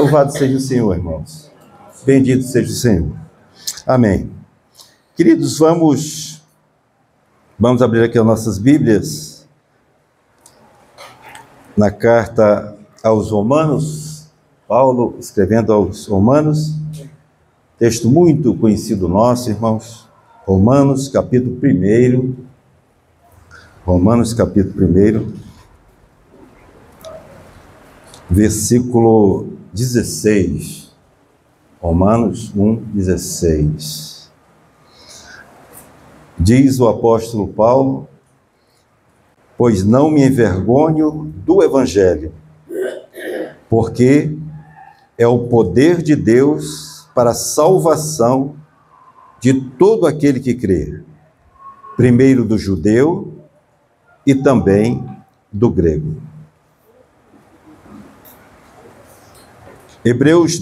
Louvado seja o Senhor, irmãos. Bendito seja o Senhor. Amém. Queridos, vamos abrir aqui as nossas Bíblias na carta aos Romanos, Paulo escrevendo aos Romanos, texto muito conhecido nosso, irmãos, Romanos capítulo 1, versículo 16, Romanos 1:16. Diz o apóstolo Paulo: pois não me envergonho do Evangelho, porque é o poder de Deus para a salvação de todo aquele que crê, primeiro do judeu e também do grego. Hebreus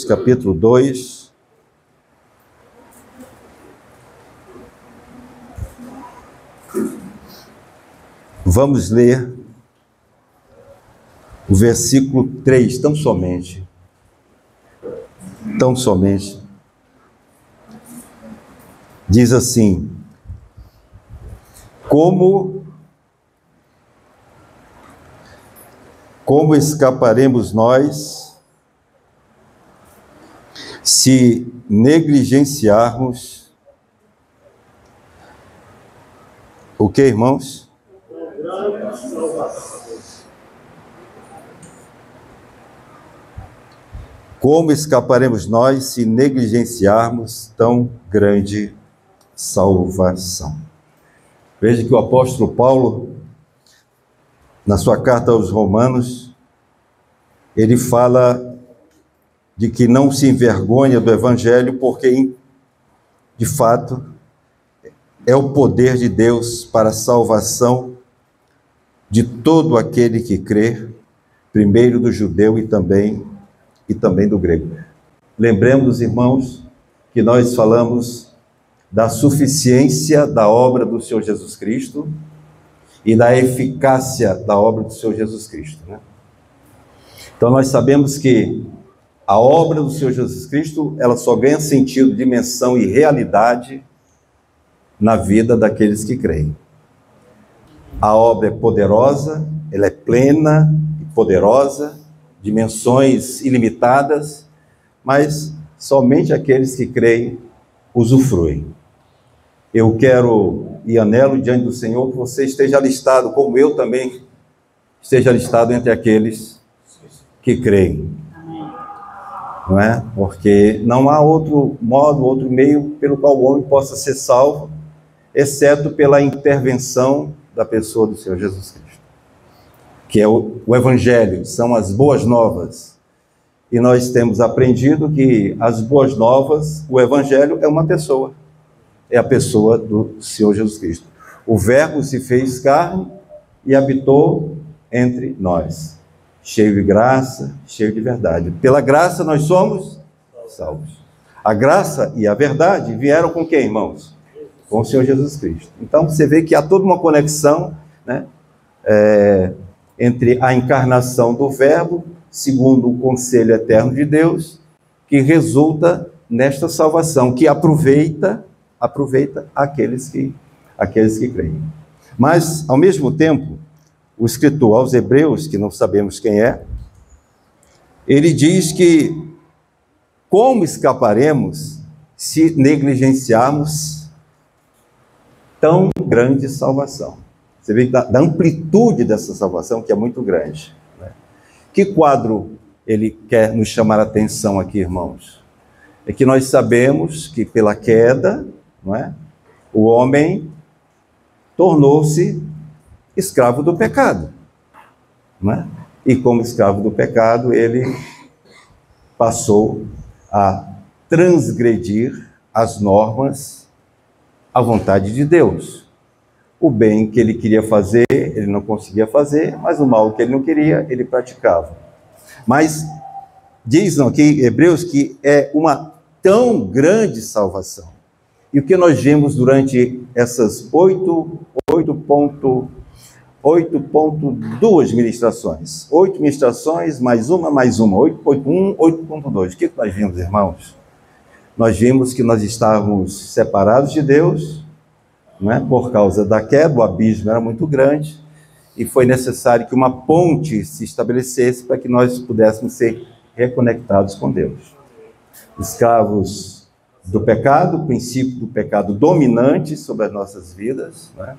capítulo 2, vamos ler o versículo 3, tão somente, diz assim: como escaparemos nós se negligenciarmos o que, irmãos? Como escaparemos nós se negligenciarmos tão grande salvação? Veja que o apóstolo Paulo, na sua carta aos Romanos, ele fala de que não se envergonha do Evangelho, porque, de fato, é o poder de Deus para a salvação de todo aquele que crê, primeiro do judeu e também do grego. Lembremos, irmãos, que nós falamos da suficiência da obra do Senhor Jesus Cristo e da eficácia da obra do Senhor Jesus Cristo, né? Então nós sabemos que a obra do Senhor Jesus Cristo, ela só ganha sentido, dimensão e realidade na vida daqueles que creem. A obra é poderosa, ela é plena e poderosa, dimensões ilimitadas, mas somente aqueles que creem usufruem. Eu quero e anelo diante do Senhor que você esteja listado, como eu também esteja listado entre aqueles que creem. Não é? Porque não há outro modo, outro meio pelo qual o homem possa ser salvo, exceto pela intervenção da pessoa do Senhor Jesus Cristo, que é o Evangelho, são as boas novas. E nós temos aprendido que as boas novas, o Evangelho é uma pessoa, é a pessoa do Senhor Jesus Cristo. O Verbo se fez carne e habitou entre nós, cheio de graça, cheio de verdade. Pela graça nós somos salvos. A graça e a verdade vieram com quem, irmãos? Com o Senhor Jesus Cristo. Então você vê que há toda uma conexão, né, entre a encarnação do Verbo, segundo o conselho eterno de Deus, que resulta nesta salvação, que aproveita aqueles que creem. Mas, ao mesmo tempo, o escritor aos Hebreus, que não sabemos quem é, ele diz que como escaparemos se negligenciarmos tão grande salvação? Você vê da amplitude dessa salvação, que é muito grande, né? Que quadro ele quer nos chamar a atenção aqui, irmãos? É que nós sabemos que pela queda, não é, o homem tornou-se escravo do pecado, não é? E como escravo do pecado, ele passou a transgredir as normas, a vontade de Deus. O bem que ele queria fazer, ele não conseguia fazer, mas o mal que ele não queria, ele praticava. Mas diz aqui, Hebreus, que é uma tão grande salvação. E o que nós vimos durante essas 8 8.2 ministrações. 8 ministrações, mais uma. 8.1, 8.2. O que nós vimos, irmãos? Nós vimos que nós estávamos separados de Deus, né, por causa da queda, o abismo era muito grande, e foi necessário que uma ponte se estabelecesse para que nós pudéssemos ser reconectados com Deus. Escravos do pecado, o princípio do pecado dominante sobre as nossas vidas, né?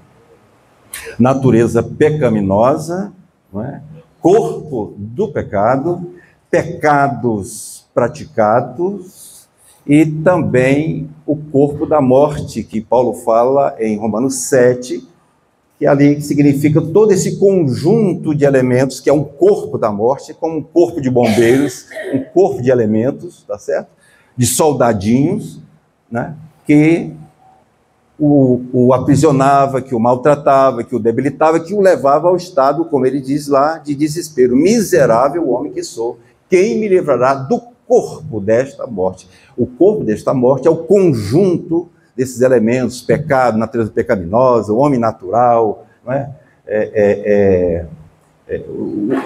Natureza pecaminosa, né? Corpo do pecado, pecados praticados e também o corpo da morte, que Paulo fala em Romanos 7, que ali significa todo esse conjunto de elementos, que é um corpo da morte, como um corpo de bombeiros, um corpo de elementos, tá certo? De soldadinhos, né? Que o aprisionava, que o maltratava, que o debilitava, que o levava ao estado, como ele diz lá, de desespero. Miserável homem que sou, quem me livrará do corpo desta morte? O corpo desta morte é o conjunto desses elementos: pecado, natureza pecaminosa, o homem natural, não é?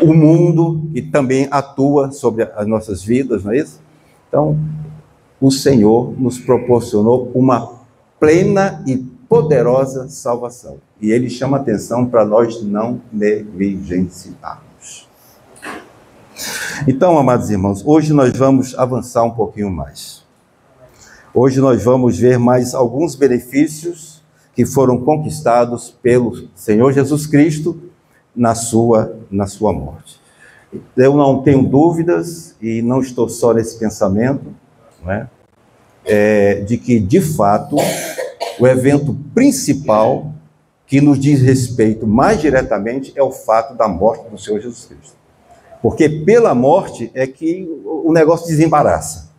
O mundo, que também atua sobre as nossas vidas, não é isso? Então, o Senhor nos proporcionou uma plena e poderosa salvação. E Ele chama atenção para nós não negligenciarmos. Então, amados irmãos, hoje nós vamos avançar um pouquinho mais. Hoje nós vamos ver mais alguns benefícios que foram conquistados pelo Senhor Jesus Cristo na sua morte. Eu não tenho dúvidas, e não estou só nesse pensamento, não é? De que, de fato, o evento principal que nos diz respeito mais diretamente é o fato da morte do Senhor Jesus Cristo. Porque pela morte é que o negócio desembaraça,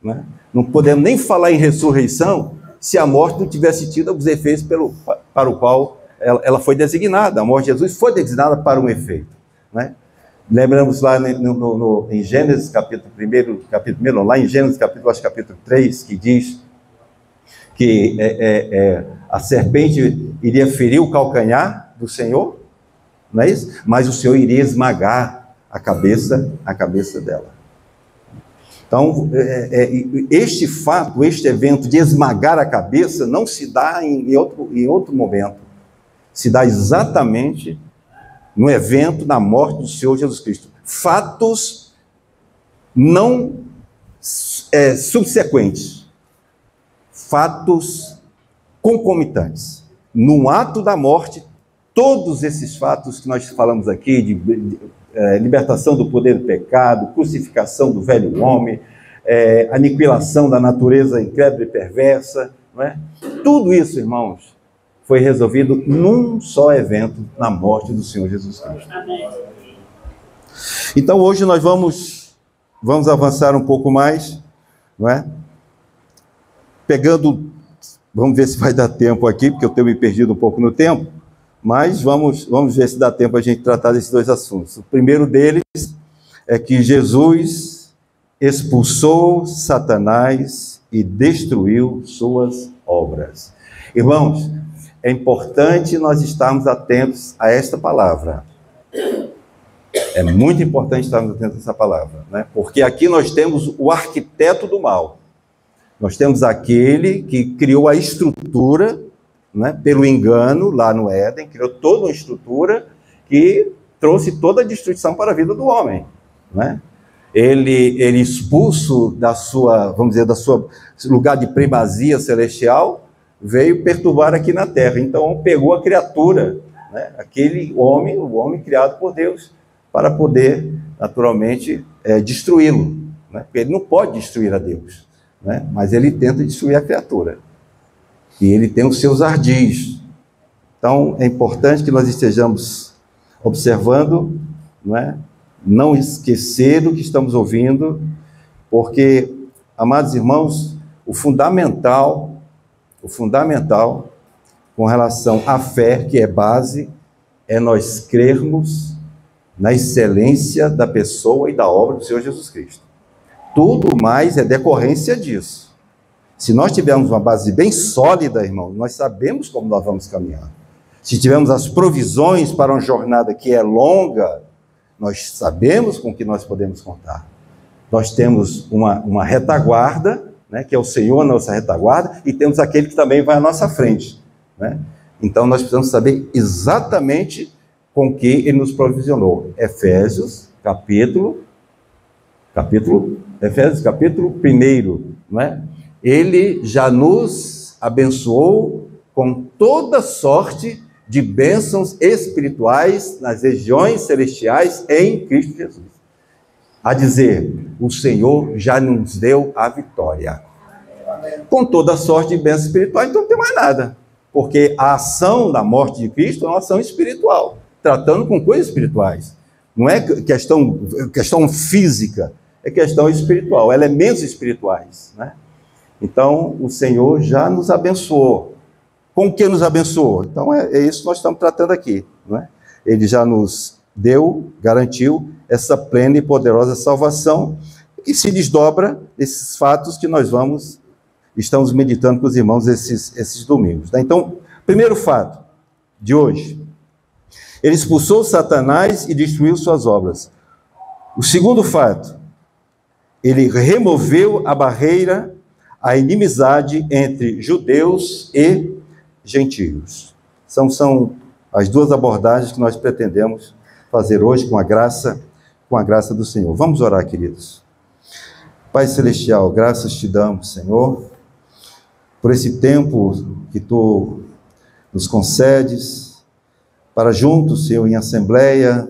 né? Não podemos nem falar em ressurreição se a morte não tivesse tido os efeitos para o qual ela foi designada. A morte de Jesus foi designada para um efeito, né? Lembramos lá em Gênesis capítulo 1, lá em Gênesis capítulo 3, que diz que a serpente iria ferir o calcanhar do Senhor, não é isso? Mas o Senhor iria esmagar a cabeça dela. Então, este fato, este evento de esmagar a cabeça não se dá em outro momento. Se dá exatamente no evento da morte do Senhor Jesus Cristo. Fatos não subsequentes. Fatos concomitantes. No ato da morte, todos esses fatos que nós falamos aqui, de libertação do poder do pecado, crucificação do velho homem, aniquilação da natureza incrédula e perversa, não é? Tudo isso, irmãos, foi resolvido num só evento, na morte do Senhor Jesus Cristo. Então, hoje nós vamos avançar um pouco mais, não é? Vamos ver se vai dar tempo aqui, porque eu tenho me perdido um pouco no tempo, mas vamos ver se dá tempo a gente tratar desses dois assuntos. O primeiro deles é que Jesus expulsou Satanás e destruiu suas obras. Irmãos, é importante nós estarmos atentos a esta palavra. É muito importante estarmos atentos a essa palavra, né? Porque aqui nós temos o arquiteto do mal. Nós temos aquele que criou a estrutura, né, pelo engano, lá no Éden, criou toda uma estrutura que trouxe toda a destruição para a vida do homem, né? Ele expulso da sua, vamos dizer, da sua lugar de primazia celestial, veio perturbar aqui na terra. Então pegou a criatura, né, o homem criado por Deus, para poder, naturalmente, destruí-lo, né? Porque ele não pode destruir a Deus, né? Mas ele tenta destruir a criatura. E ele tem os seus ardis. Então, é importante que nós estejamos observando, não é? Não esquecer o que estamos ouvindo, porque, amados irmãos, o fundamental com relação à fé, que é base, é nós crermos na excelência da pessoa e da obra do Senhor Jesus Cristo. Tudo mais é decorrência disso. Se nós tivermos uma base bem sólida, irmão, nós sabemos como nós vamos caminhar. se tivermos as provisões para uma jornada que é longa, nós sabemos com que nós podemos contar. Nós temos uma retaguarda, né, que é o Senhor, a nossa retaguarda, e temos aquele que também vai à nossa frente, né? Então nós precisamos saber exatamente com que ele nos provisionou. Efésios, capítulo 1, não é? Ele já nos abençoou com toda sorte de bênçãos espirituais nas regiões celestiais em Cristo Jesus. A dizer, o Senhor já nos deu a vitória. Com toda sorte de bênçãos espirituais, então não tem mais nada. Porque a ação da morte de Cristo é uma ação espiritual, tratando com coisas espirituais. Não é questão física, é questão espiritual, elementos espirituais, né? Então, o Senhor já nos abençoou. Com o que nos abençoou? Então, é isso que nós estamos tratando aqui, não é? Ele já nos deu, garantiu essa plena e poderosa salvação, que se desdobra esses fatos que nós estamos meditando com os irmãos esses domingos, né? Então, primeiro fato de hoje, ele expulsou Satanás e destruiu suas obras. O segundo fato, ele removeu a barreira, a inimizade entre judeus e gentios. São as duas abordagens que nós pretendemos fazer hoje com a graça do Senhor. Vamos orar, queridos. Pai Celestial, graças te damos, Senhor, por esse tempo que Tu nos concedes, para juntos, Senhor, em assembleia,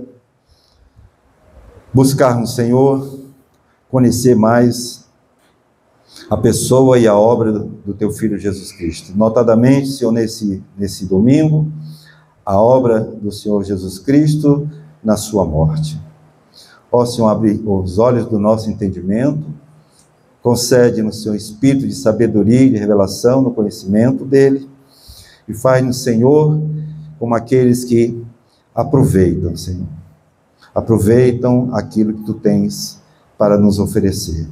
buscarmos, Senhor, conhecer mais a pessoa e a obra do Teu Filho Jesus Cristo. Notadamente, Senhor, nesse domingo, a obra do Senhor Jesus Cristo na sua morte. Ó Senhor, abre os olhos do nosso entendimento, concede-nos, Senhor, espírito de sabedoria e de revelação no conhecimento dele, e faz-nos, Senhor, como aqueles que aproveitam, Senhor. Aproveitam aquilo que Tu tens para nos oferecer.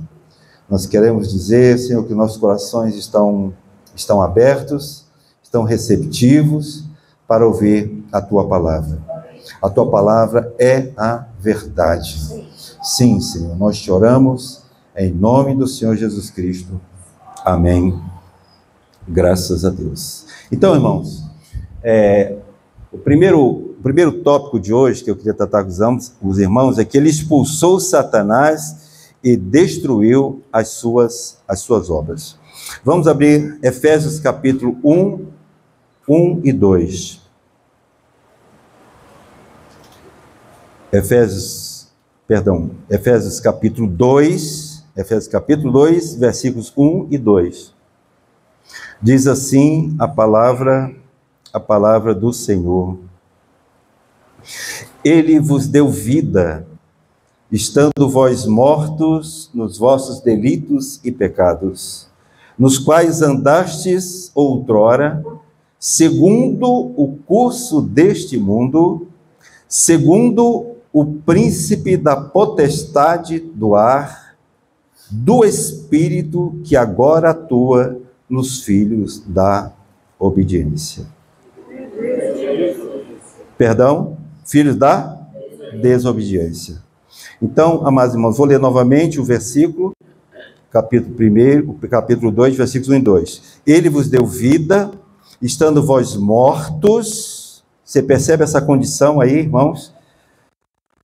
Nós queremos dizer, Senhor, que nossos corações estão abertos, estão receptivos para ouvir a Tua palavra. A Tua palavra é a verdade. Sim, Senhor, nós te oramos em nome do Senhor Jesus Cristo. Amém. Graças a Deus. Então, irmãos, o primeiro tópico de hoje que eu queria tratar com os irmãos é que ele expulsou Satanás e destruiu as suas obras. Vamos abrir Efésios capítulo 1 e 2. Efésios capítulo 2, versículos 1 e 2. Diz assim a palavra do Senhor. Ele vos deu vida, estando vós mortos nos vossos delitos e pecados, nos quais andastes outrora, segundo o curso deste mundo, segundo o príncipe da potestade do ar, do espírito que agora atua nos filhos da obediência. Perdão? Filhos da desobediência. Então, amados irmãos, vou ler novamente o versículo, capítulo 2, versículos 1 e 2. Ele vos deu vida, estando vós mortos. Você percebe essa condição aí, irmãos?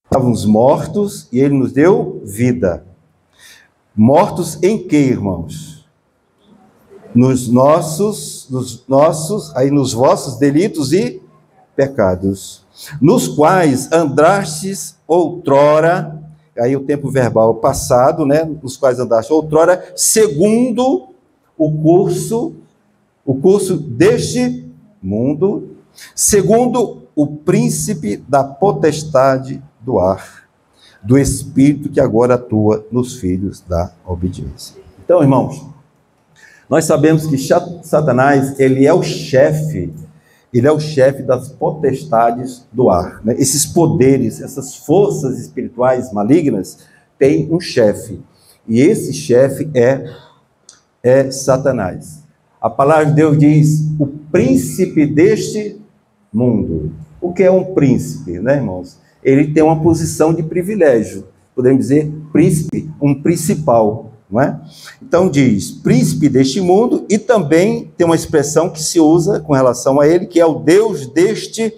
Estávamos mortos e ele nos deu vida. Mortos em quê, irmãos? Nos vossos delitos e pecados, nos quais andastes outrora, aí o tempo verbal passado, né? Nos quais andastes outrora, segundo o curso deste mundo, segundo o príncipe da potestade do ar, do espírito que agora atua nos filhos da obediência. Então, irmãos, nós sabemos que Satanás, ele é o chefe das potestades do ar, né? Esses poderes, essas forças espirituais malignas, têm um chefe, e esse chefe é Satanás. A palavra de Deus diz, o príncipe deste mundo. O que é um príncipe, né, irmãos? Ele tem uma posição de privilégio. Podemos dizer príncipe, um principal, não é? Então diz, príncipe deste mundo, e também tem uma expressão que se usa com relação a ele, que é o Deus deste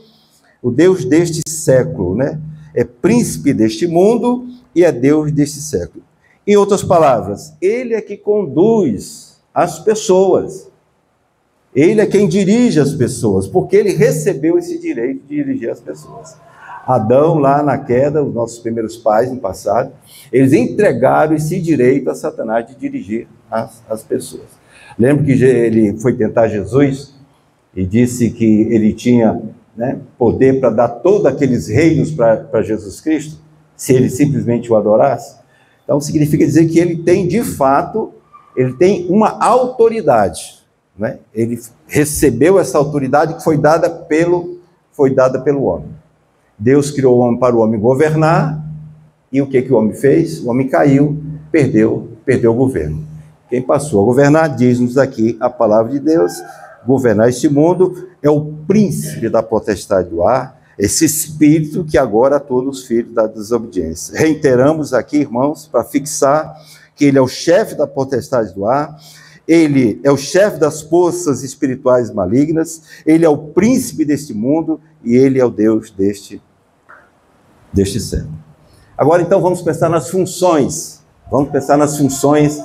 século, né? É príncipe deste mundo e é Deus deste século. Em outras palavras, ele é que conduz as pessoas. Ele é quem dirige as pessoas, porque ele recebeu esse direito de dirigir as pessoas. Adão, lá na queda, os nossos primeiros pais no passado, eles entregaram esse direito a Satanás de dirigir as pessoas. Lembra que ele foi tentar Jesus e disse que ele tinha, né, poder para dar todos aqueles reinos para Jesus Cristo, se ele simplesmente o adorasse? Então significa dizer que ele tem, de fato, ele tem uma autoridade. Né? Ele recebeu essa autoridade que foi dada pelo homem. Deus criou o homem para o homem governar, e o que o homem fez? O homem caiu, perdeu o governo. Quem passou a governar, diz-nos aqui a palavra de Deus, governar este mundo, é o príncipe da potestade do ar, esse espírito que agora atua nos filhos da desobediência. Reiteramos aqui, irmãos, para fixar que ele é o chefe da potestade do ar, ele é o chefe das forças espirituais malignas, ele é o príncipe deste mundo e ele é o Deus deste século. Agora, então, vamos pensar nas funções. Vamos pensar nas funções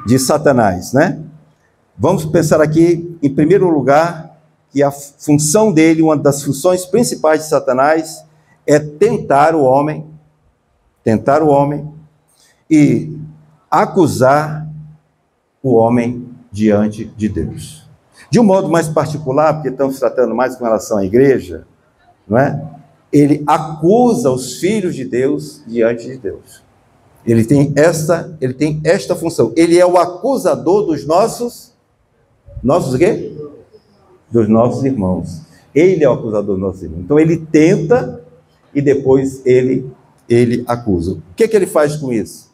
de Satanás, né? Vamos pensar aqui, em primeiro lugar, que a função dele, uma das funções principais de Satanás, é tentar o homem e acusar o homem diante de Deus. De um modo mais particular, porque estamos tratando mais com relação à igreja, não é? Ele acusa os filhos de Deus diante de Deus. Ele tem esta função. Ele é o acusador dos nossos o quê? Dos nossos irmãos. Ele é o acusador dos nossos irmãos. Então ele tenta e depois ele acusa. O que ele faz com isso?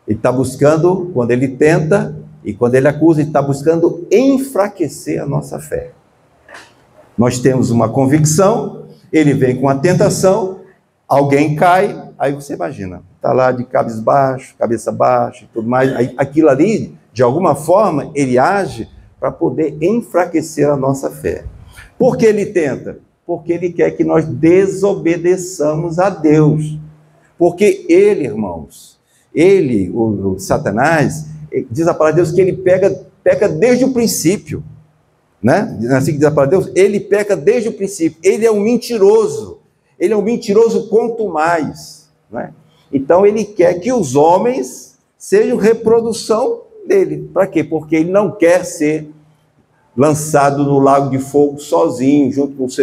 Ele está buscando, quando ele tenta e quando ele acusa, ele está buscando enfraquecer a nossa fé. Nós temos uma convicção, ele vem com a tentação, alguém cai, aí você imagina, está lá de cabisbaixo, cabeça baixa e tudo mais, aí, aquilo ali, de alguma forma, ele age para poder enfraquecer a nossa fé. Por que ele tenta? Porque ele quer que nós desobedeçamos a Deus. Porque ele, irmãos, o Satanás, diz a palavra de Deus que ele peca desde o princípio, né? Assim que diz a palavra de Deus, ele peca desde o princípio, ele é um mentiroso quanto mais, né? Então ele quer que os homens sejam reprodução dele. Para quê? Porque ele não quer ser lançado no lago de fogo sozinho, junto com os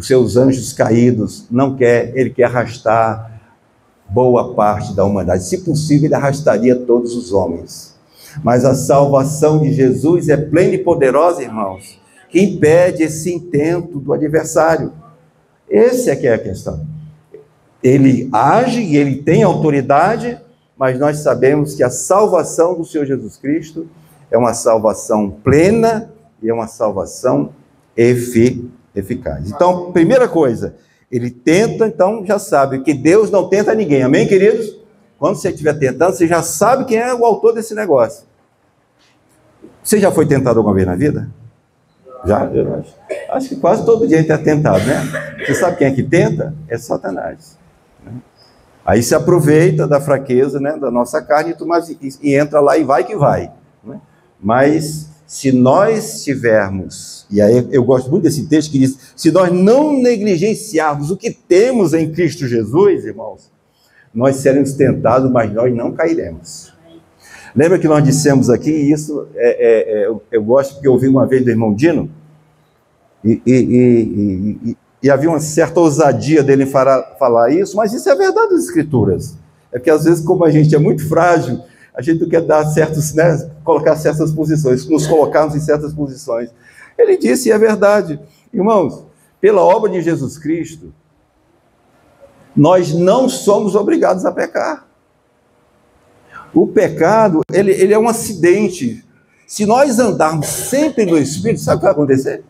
seus anjos caídos, não quer, ele quer arrastar boa parte da humanidade. Se possível, ele arrastaria todos os homens. Mas a salvação de Jesus é plena e poderosa, irmãos, que impede esse intento do adversário. Essa é que é a questão. Ele age e ele tem autoridade, mas nós sabemos que a salvação do Senhor Jesus Cristo é uma salvação plena e é uma salvação eficaz. Então, primeira coisa, ele tenta, então já sabe que Deus não tenta ninguém, amém, queridos? Quando você estiver tentando, você já sabe quem é o autor desse negócio. Você já foi tentado alguma vez na vida? Já? Eu acho que quase todo dia a gente é tentado, né? Você sabe quem é que tenta? É Satanás. Aí se aproveita da fraqueza, né, da nossa carne e entra lá e vai que vai. Né? Mas se nós tivermos, e aí eu gosto muito desse texto que diz, se nós não negligenciarmos o que temos em Cristo Jesus, irmãos, nós seremos tentados, mas nós não cairemos. Lembra que nós dissemos aqui, e isso eu gosto porque eu ouvi uma vez do irmão Dino, e havia uma certa ousadia dele em falar isso, mas isso é verdade das Escrituras. É que às vezes, como a gente é muito frágil, a gente não quer dar certos, né, colocar certas posições, nos colocarmos em certas posições. Ele disse, e é verdade, irmãos, pela obra de Jesus Cristo, nós não somos obrigados a pecar. O pecado, ele é um acidente. Se nós andarmos sempre no Espírito, sabe o que vai acontecer?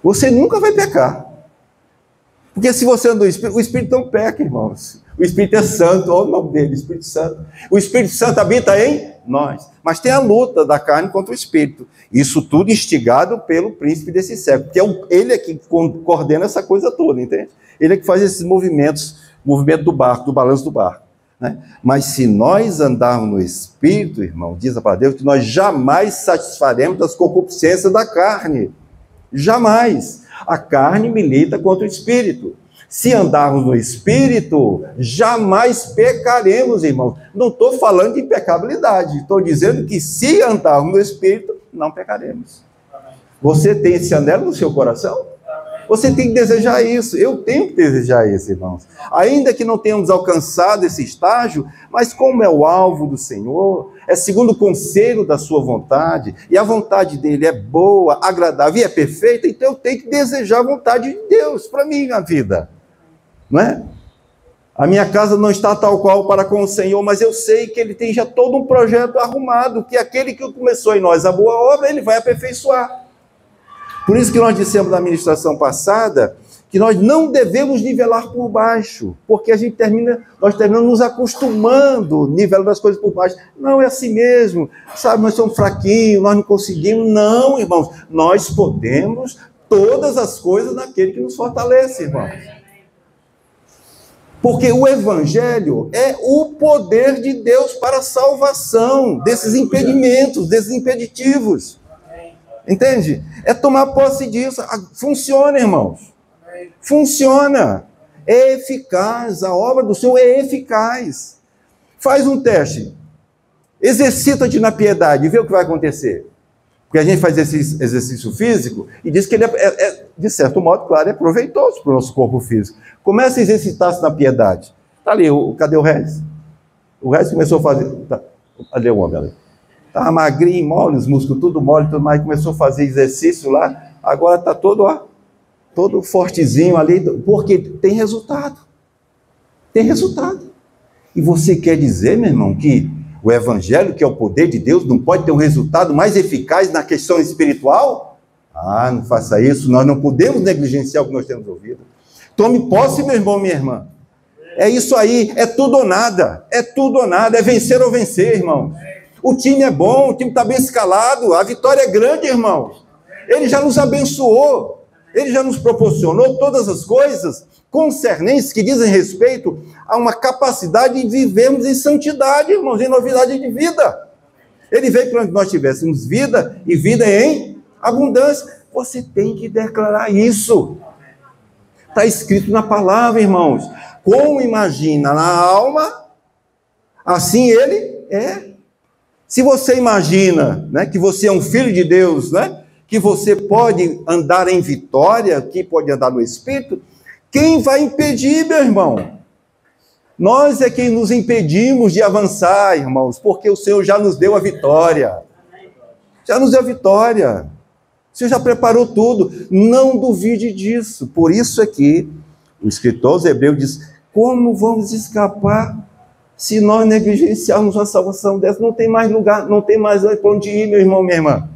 Você nunca vai pecar. Porque se você anda no Espírito, o Espírito não peca, irmãos. O Espírito é santo, olha o nome dele, Espírito Santo. O Espírito Santo habita em nós. Mas tem a luta da carne contra o Espírito. Isso tudo instigado pelo príncipe desse século. Porque ele é que coordena essa coisa toda, entende? Ele é que faz esses movimentos, o movimento do barco, do balanço do barco. Né? Mas se nós andarmos no Espírito, irmão, diz a palavra de Deus, que nós jamais satisfaremos das concupiscências da carne. Jamais. A carne milita contra o Espírito. Se andarmos no Espírito, jamais pecaremos, irmãos. Não estou falando de impecabilidade, estou dizendo que se andarmos no Espírito, não pecaremos. Você tem esse anelo no seu coração? Você tem que desejar isso. Eu tenho que desejar isso, irmãos. Ainda que não tenhamos alcançado esse estágio, mas como é o alvo do Senhor, é segundo o conselho da sua vontade, e a vontade dele é boa, agradável e é perfeita, então eu tenho que desejar a vontade de Deus para mim na vida. Não é? A minha casa não está tal qual para com o Senhor, mas eu sei que ele tem já todo um projeto arrumado, que aquele que começou em nós a boa obra, ele vai aperfeiçoar. Por isso que nós dissemos na ministração passada que nós não devemos nivelar por baixo, porque nós terminamos nos acostumando, nivelando as coisas por baixo. Não é assim mesmo, sabe, nós somos fraquinhos, nós não conseguimos. Não, irmãos, nós podemos todas as coisas naquele que nos fortalece, irmãos. Porque o Evangelho é o poder de Deus para a salvação desses impedimentos, desses impeditivos. Entende? É tomar posse disso. Funciona, irmãos. Funciona. É eficaz. A obra do Senhor é eficaz. Faz um teste. Exercita-te na piedade e vê o que vai acontecer. Porque a gente faz esse exercício físico e diz que ele de certo modo, claro, é proveitoso para o nosso corpo físico. Começa a exercitar-se na piedade. Está ali, cadê o Regis? O Regis começou a fazer... Cadê o homem ali? Estava magrinho, mole, os músculos tudo mole, tudo mais, começou a fazer exercício lá, agora está todo fortezinho ali, porque tem resultado. Tem resultado. E você quer dizer, meu irmão, que o Evangelho, que é o poder de Deus, não pode ter um resultado mais eficaz na questão espiritual? Ah, não faça isso, nós não podemos negligenciar o que nós temos ouvido. Tome posse, meu irmão, minha irmã. É isso aí, é tudo ou nada, é vencer ou vencer, irmão. O time é bom, o time está bem escalado, a vitória é grande, irmãos. Ele já nos abençoou, ele já nos proporcionou todas as coisas concernentes que dizem respeito a uma capacidade de vivermos em santidade, irmãos, em novidade de vida. Ele veio para que nós tivéssemos vida e vida em abundância. Você tem que declarar isso. Está escrito na palavra, irmãos. Como imagina na alma, assim ele é. Se você imagina, né, que você é um filho de Deus, né, que você pode andar em vitória, que pode andar no Espírito, quem vai impedir, meu irmão? Nós é quem nos impedimos de avançar, irmãos, porque o Senhor já nos deu a vitória. Já nos deu a vitória. O Senhor já preparou tudo. Não duvide disso. Por isso é que o escritor aos Hebreus diz: como vamos escapar se nós negligenciarmos uma salvação dessa? Não tem mais lugar, não tem mais para onde ir, meu irmão, minha irmã.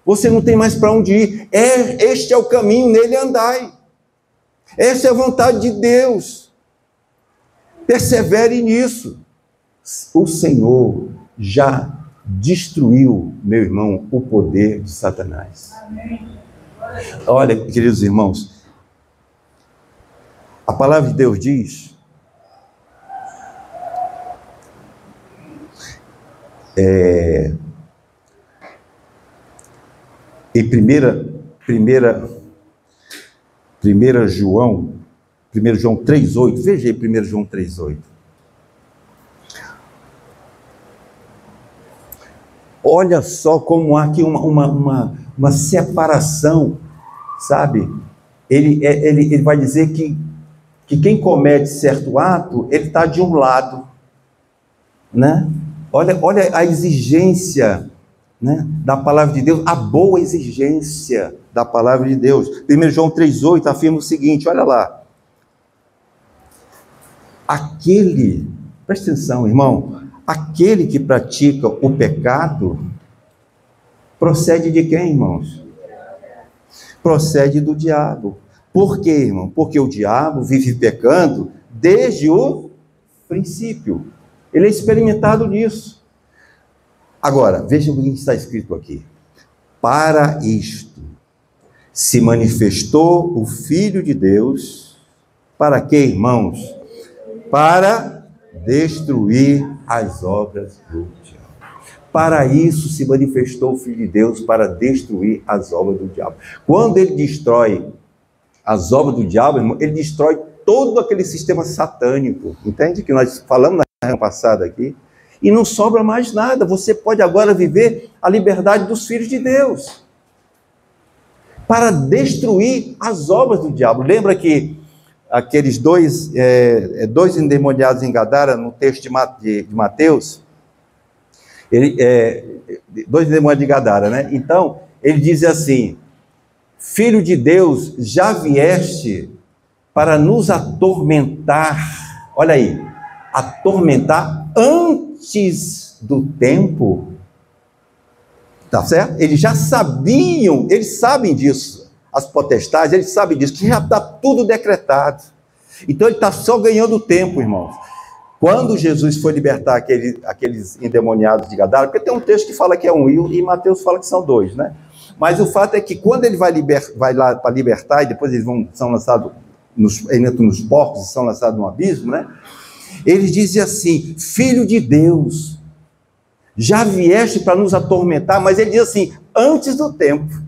Você não tem mais para onde ir. Este é o caminho, nele andai. Essa é a vontade de Deus. Persevere nisso. O Senhor já destruiu, meu irmão, o poder de Satanás. Olha, queridos irmãos, a palavra de Deus diz em 1 João 3,8, veja aí 1 João 3,8. Olha só como há aqui uma separação, sabe? Ele vai dizer que quem comete certo ato, ele está de um lado, né? Olha a exigência, né, da palavra de Deus, a boa exigência da palavra de Deus. 1 João 3,8 afirma o seguinte, olha lá. Presta atenção, irmão, aquele que pratica o pecado, procede de quem, irmãos? Procede do diabo. Por quê, irmão? Porque o diabo vive pecando desde o princípio. Ele é experimentado nisso. Agora, veja o que está escrito aqui. Para isto se manifestou o Filho de Deus. Para quê, irmãos? Para destruir as obras do diabo. Para isso se manifestou o Filho de Deus, para destruir as obras do diabo. Quando ele destrói as obras do diabo, irmão, ele destrói todo aquele sistema satânico. Entende? Que nós falamos na semana passada aqui. E não sobra mais nada. Você pode agora viver a liberdade dos filhos de Deus. Para destruir as obras do diabo. Lembra que aqueles dois endemoniados em Gadara, no texto de Mateus, dois endemoniados de Gadara, né? Então, ele diz assim: Filho de Deus, já vieste para nos atormentar. Olha aí, atormentar antes do tempo. Tá certo? Eles já sabiam, eles sabem disso, as potestades, eles sabem disso, que já está tudo decretado. Então ele está só ganhando tempo, irmãos. Quando Jesus foi libertar aqueles endemoniados de Gadara, porque tem um texto que fala que é um e Mateus fala que são dois, né? Mas o fato é que quando ele vai lá para libertar, e depois eles são lançados, entram nos porcos e são lançados no abismo, né? Eles dizem assim: Filho de Deus, já vieste para nos atormentar, mas ele diz assim, antes do tempo.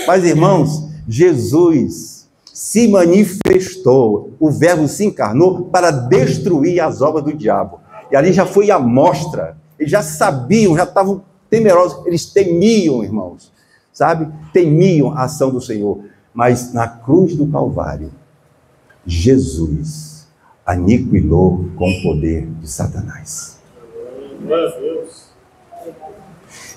Mas, irmãos, Jesus se manifestou, o Verbo se encarnou para destruir as obras do diabo. E ali já foi a mostra. Eles já sabiam, já estavam temerosos, eles temiam, irmãos, sabe? Temiam a ação do Senhor. Mas na cruz do Calvário, Jesus aniquilou com o poder de Satanás.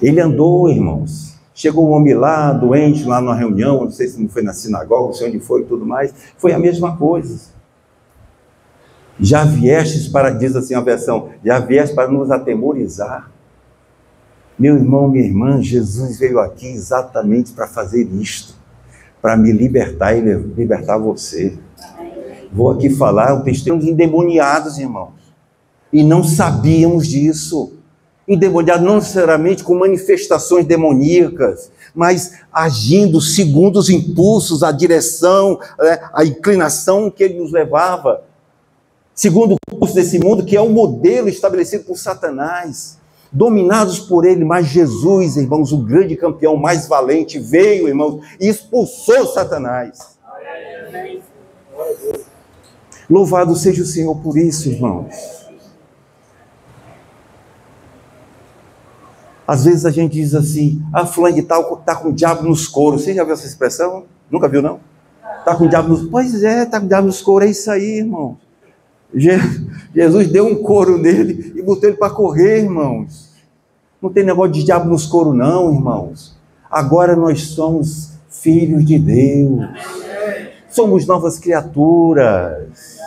Ele andou, irmãos. Chegou um homem lá, doente, lá na reunião, não sei se não foi na sinagoga, não sei onde foi e tudo mais. Foi a mesma coisa. Já viestes para, diz assim a versão, já viestes para nos atemorizar. Meu irmão, minha irmã, Jesus veio aqui exatamente para fazer isto, para me libertar e libertar você. Vou aqui falar, o testemunho endemoniados, irmãos. E não sabíamos disso. Endemoniados não necessariamente com manifestações demoníacas, mas agindo segundo os impulsos, a direção, a inclinação que ele nos levava. Segundo o curso desse mundo, que é um modelo estabelecido por Satanás. Dominados por ele, mas Jesus, irmãos, o grande campeão mais valente, veio, irmãos, e expulsou Satanás. Louvado seja o Senhor por isso, irmãos. Às vezes a gente diz assim, fulano de tal está com o diabo nos coros. Você já viu essa expressão? Nunca viu, não? Está com o diabo nos coros. Pois é, está com o diabo nos coros, é isso aí, irmão. Jesus deu um couro nele e botou ele para correr, irmãos. Não tem negócio de diabo nos coros, não, irmãos. Agora nós somos filhos de Deus. Somos novas criaturas.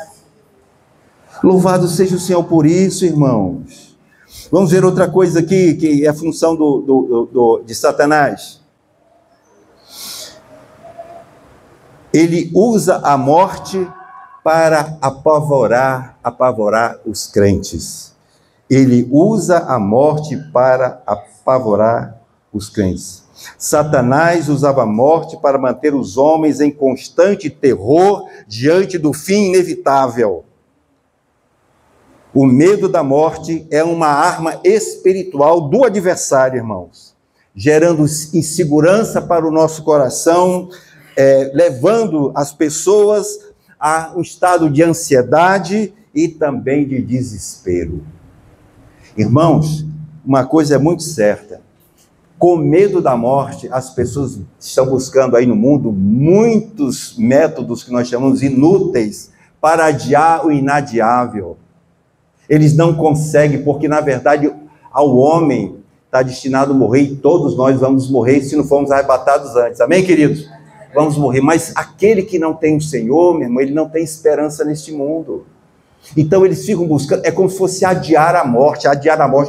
Louvado seja o Senhor por isso, irmãos. Vamos ver outra coisa aqui, que é a função de Satanás. Ele usa a morte para apavorar os crentes. Ele usa a morte para apavorar os crentes. Satanás usava a morte para manter os homens em constante terror diante do fim inevitável. O medo da morte é uma arma espiritual do adversário, irmãos, gerando insegurança para o nosso coração, levando as pessoas a um estado de ansiedade e também de desespero. Irmãos, uma coisa é muito certa: com medo da morte, as pessoas estão buscando aí no mundo muitos métodos que nós chamamos inúteis para adiar o inadiável. Eles não conseguem, porque na verdade ao homem está destinado a morrer, e todos nós vamos morrer se não formos arrebatados antes. Amém, queridos? Vamos morrer, mas aquele que não tem o Senhor, meu irmão, ele não tem esperança neste mundo. Então eles ficam buscando, é como se fosse adiar a morte,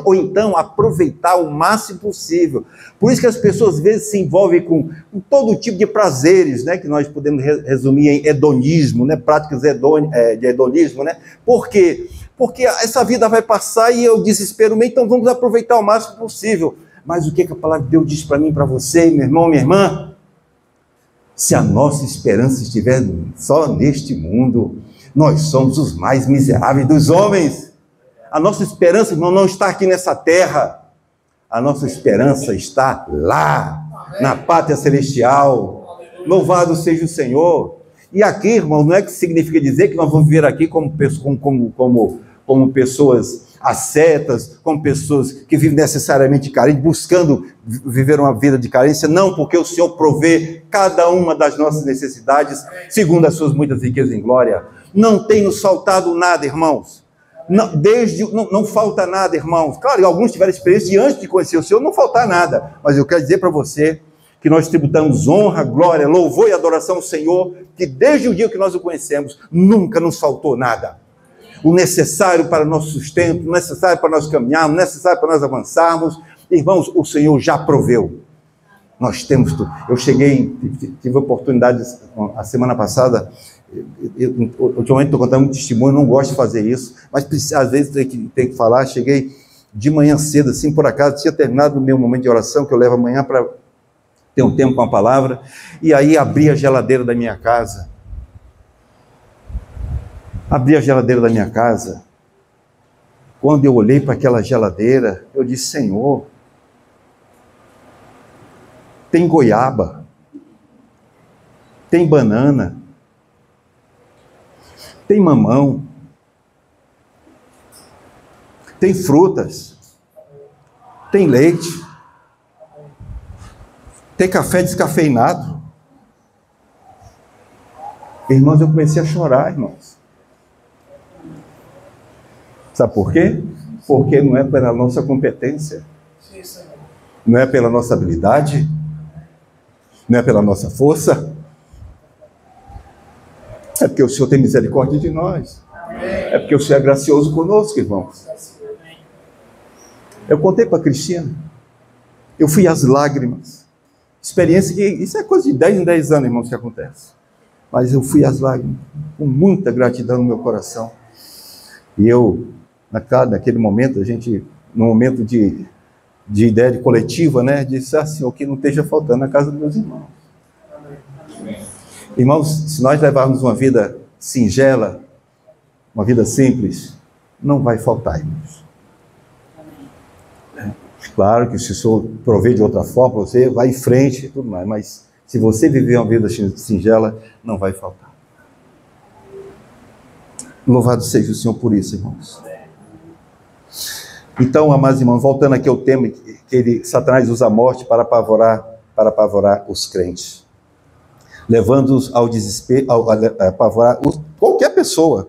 ou então aproveitar o máximo possível. Por isso que as pessoas às vezes se envolvem com todo tipo de prazeres, né, que nós podemos resumir em hedonismo, né, práticas de hedonismo, né? Por quê? Porque essa vida vai passar e eu desespero meio, então vamos aproveitar o máximo possível. Mas o que a palavra de Deus diz para mim, para você, meu irmão, minha irmã? Se a nossa esperança estiver só neste mundo, nós somos os mais miseráveis dos homens. A nossa esperança, irmão, não está aqui nessa terra. A nossa esperança está lá, na pátria celestial. Louvado seja o Senhor. E aqui, irmão, não é que significa dizer que nós vamos viver aqui como pessoas ascetas, como pessoas que vivem necessariamente carentes, buscando viver uma vida de carência. Não, porque o Senhor provê cada uma das nossas necessidades, segundo as suas muitas riquezas em glória. Não tem nos faltado nada, irmãos. Não falta nada, irmãos. Claro, alguns tiveram experiência de antes de conhecer o Senhor, não falta nada. Mas eu quero dizer para você que nós tributamos honra, glória, louvor e adoração ao Senhor, que desde o dia que nós o conhecemos, nunca nos faltou nada. O necessário para o nosso sustento, o necessário para nós caminharmos, o necessário para nós avançarmos. Irmãos, o Senhor já proveu. Nós temos tudo. Eu tive a oportunidade, a semana passada, ultimamente estou contando um testemunho, não gosto de fazer isso, mas às vezes tem que falar. Cheguei de manhã cedo, assim, por acaso, tinha terminado o meu momento de oração, que eu levo amanhã para ter um tempo com a palavra, e aí abri a geladeira da minha casa. Quando eu olhei para aquela geladeira, eu disse: Senhor, tem goiaba, tem banana, tem mamão, tem frutas, tem leite, tem café descafeinado. Irmãos, eu comecei a chorar, irmãos. Sabe por quê? Porque não é pela nossa competência, não é pela nossa habilidade, não é pela nossa força, é porque o Senhor tem misericórdia de nós, é porque o Senhor é gracioso conosco, irmãos. Eu contei para a Cristina, eu fui às lágrimas, experiência que, isso é coisa de 10 em 10 anos, irmãos, que acontece, mas eu fui às lágrimas, com muita gratidão no meu coração. E eu, naquele momento, no momento de ideia de coletiva, né, disse assim: o que não esteja faltando na casa dos meus irmãos. Irmãos, se nós levarmos uma vida singela, uma vida simples, não vai faltar, irmãos. Claro que se o Senhor prover de outra forma, você vai em frente e tudo mais, mas se você viver uma vida singela, não vai faltar. Louvado seja o Senhor por isso, irmãos. Então, amados irmãos, voltando aqui ao tema, que Satanás usa a morte para apavorar os crentes, levando-os ao desespero, a apavorar qualquer pessoa,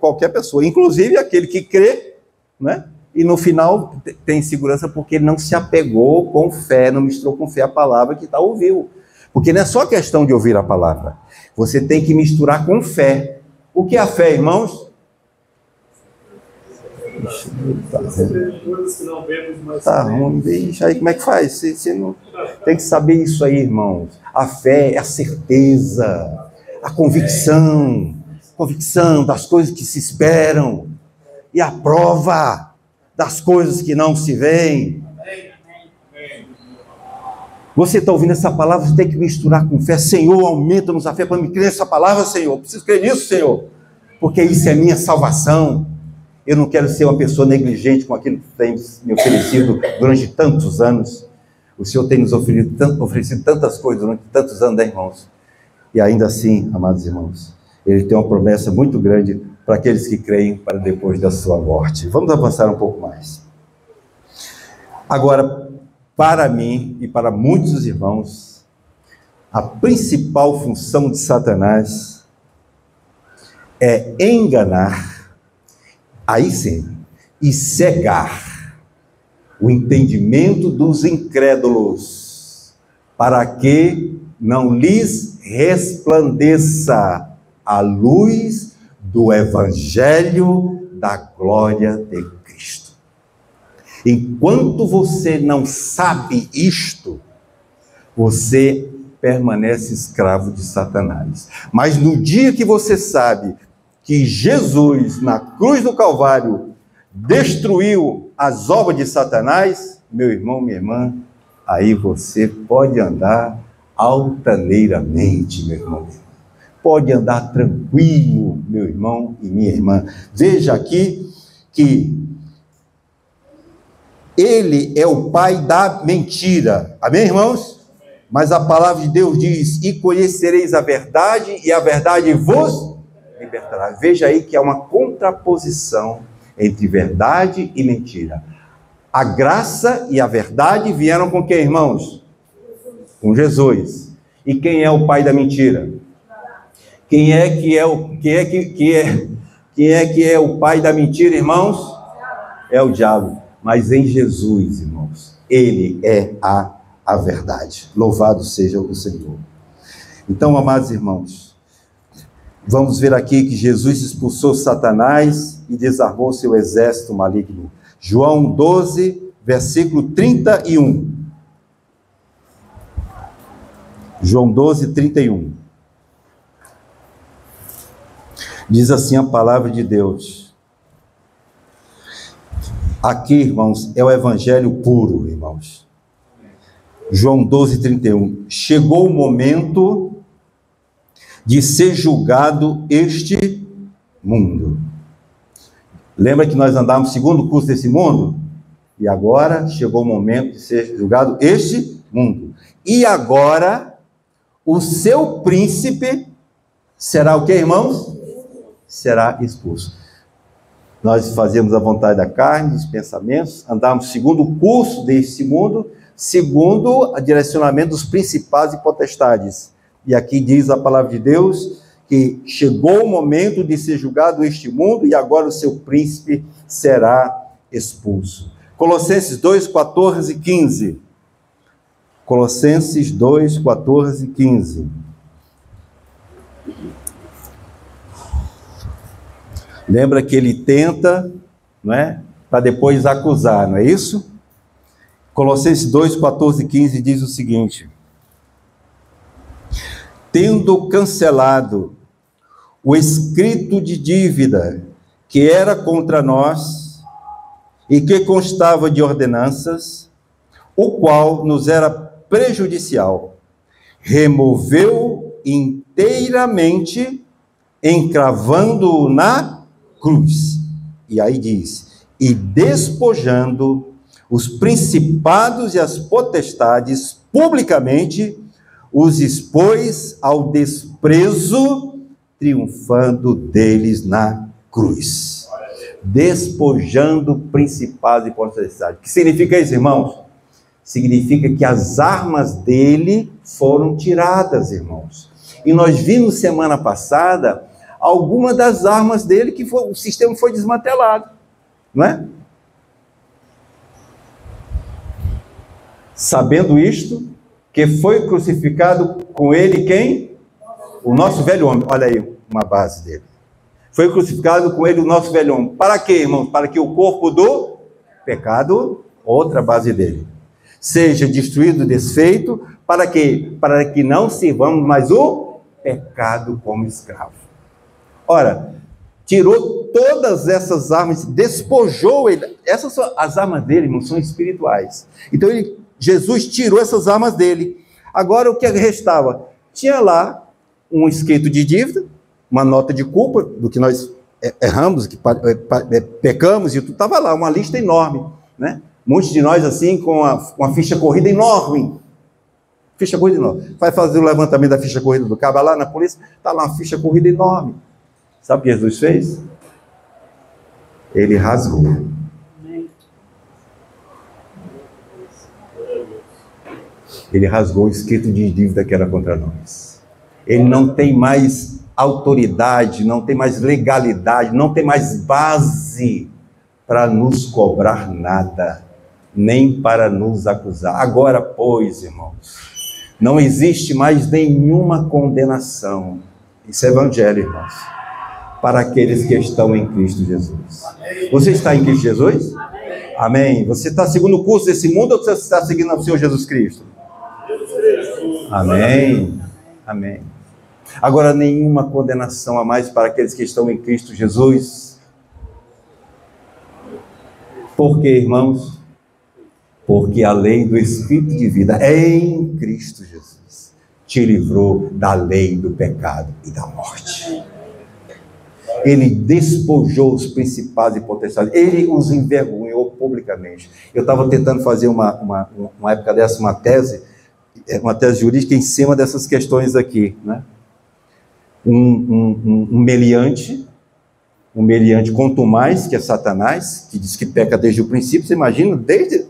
inclusive aquele que crê, né? E no final tem segurança porque ele não se apegou com fé, não misturou com fé a palavra que está ouvindo. Porque não é só questão de ouvir a palavra, você tem que misturar com fé. O que é a fé, irmãos? Tá ruim, bicho. Aí como é que faz? Você não tem que saber isso aí, irmãos. A fé é a certeza, a convicção das coisas que se esperam e a prova das coisas que não se veem. Você está ouvindo essa palavra, você tem que misturar com fé. Senhor, aumenta-nos a fé para me crer nessa palavra, Senhor. Eu preciso crer nisso, Senhor, porque isso é minha salvação. Eu não quero ser uma pessoa negligente com aquilo que tem me oferecido durante tantos anos. O Senhor tem nos oferecido tantas coisas durante tantos anos, né, irmãos? E ainda assim, amados irmãos, Ele tem uma promessa muito grande para aqueles que creem para depois da sua morte. Vamos avançar um pouco mais. Agora, para mim e para muitos irmãos, a principal função de Satanás é enganar, aí sim, e cegar o entendimento dos incrédulos, para que não lhes resplandeça a luz do Evangelho da glória de Cristo. Enquanto você não sabe isto, você permanece escravo de Satanás. Mas no dia que você sabe que Jesus, na cruz do Calvário, destruiu as obras de Satanás, meu irmão, minha irmã, aí você pode andar altaneiramente, meu irmão. Pode andar tranquilo, meu irmão e minha irmã. Veja aqui que ele é o pai da mentira. Amém, irmãos? Mas a palavra de Deus diz: e conhecereis a verdade, e a verdade vos libertará. Veja aí que há uma contraposição entre verdade e mentira. A graça e a verdade vieram com quem, irmãos? Com Jesus. E quem é o pai da mentira? Quem é o pai da mentira, irmãos? É o diabo. Mas em Jesus, irmãos, ele é a verdade. Louvado seja o Senhor. Então, amados irmãos, vamos ver aqui que Jesus expulsou Satanás e desarmou seu exército maligno. João 12, versículo 31. João 12, 31. Diz assim a palavra de Deus. Aqui, irmãos, é o evangelho puro, irmãos. João 12, 31. Chegou o momento de ser julgado este mundo. Lembra que nós andávamos segundo o curso desse mundo? E agora chegou o momento de ser julgado este mundo. E agora o seu príncipe será o que, irmãos? Será expulso. Nós fazíamos a vontade da carne, dos pensamentos, andávamos segundo o curso deste mundo, segundo o direcionamento dos principados e potestades. E aqui diz a palavra de Deus que chegou o momento de ser julgado este mundo e agora o seu príncipe será expulso. Colossenses 2, 14 e 15. Colossenses 2, 14 e 15. Lembra que ele tenta, não é? Para depois acusar, não é isso? Colossenses 2, 14 e 15 diz o seguinte: tendo cancelado o escrito de dívida que era contra nós e que constava de ordenanças, o qual nos era prejudicial, removeu inteiramente, encravando-o na cruz. E aí diz: e despojando os principados e as potestades publicamente, os expôs ao desprezo, triunfando deles na cruz. Despojando principados e potestades. O que significa isso, irmãos? Significa que as armas dele foram tiradas, irmãos. E nós vimos semana passada algumas das armas dele que o sistema foi desmantelado, não é? Sabendo isto, que foi crucificado com ele quem? O nosso velho homem. Olha aí uma base dele. Foi crucificado com ele o nosso velho homem. Para quê, irmãos? Para que o corpo do pecado, outra base dele, seja destruído, desfeito, para quê? Para que não sirvamos mais o pecado como escravo. Ora, tirou todas essas armas, despojou ele. As armas dele, irmãos, são espirituais. Então Jesus tirou essas armas dele. Agora o que restava? Tinha lá um escrito de dívida, uma nota de culpa do que nós erramos, que pecamos, e tudo estava lá, uma lista enorme, né? Muitos de nós assim com uma ficha corrida enorme. Ficha corrida enorme. Vai fazer o levantamento da ficha corrida do cabo lá na polícia, está lá uma ficha corrida enorme. Sabe o que Jesus fez? Ele rasgou. Ele rasgou o escrito de dívida que era contra nós. Ele não tem mais autoridade, não tem mais legalidade, não tem mais base para nos cobrar nada, nem para nos acusar. Agora, pois, irmãos, não existe mais nenhuma condenação. Isso é evangelho, irmãos. para aqueles que estão em Cristo Jesus. Você está em Cristo Jesus? Amém. Você está seguindo o curso desse mundo ou você está seguindo o Senhor Jesus Cristo? Amém. Amém. Agora, nenhuma condenação a mais para aqueles que estão em Cristo Jesus. Por quê, irmãos? Porque a lei do Espírito de vida em Cristo Jesus te livrou da lei do pecado e da morte. Ele despojou os principados e potestades, ele os envergonhou publicamente. Eu estava tentando fazer uma época dessa, uma tese jurídica em cima dessas questões aqui, né? Um meliante contumaz, que é Satanás, que diz que peca desde o princípio. Você imagina, desde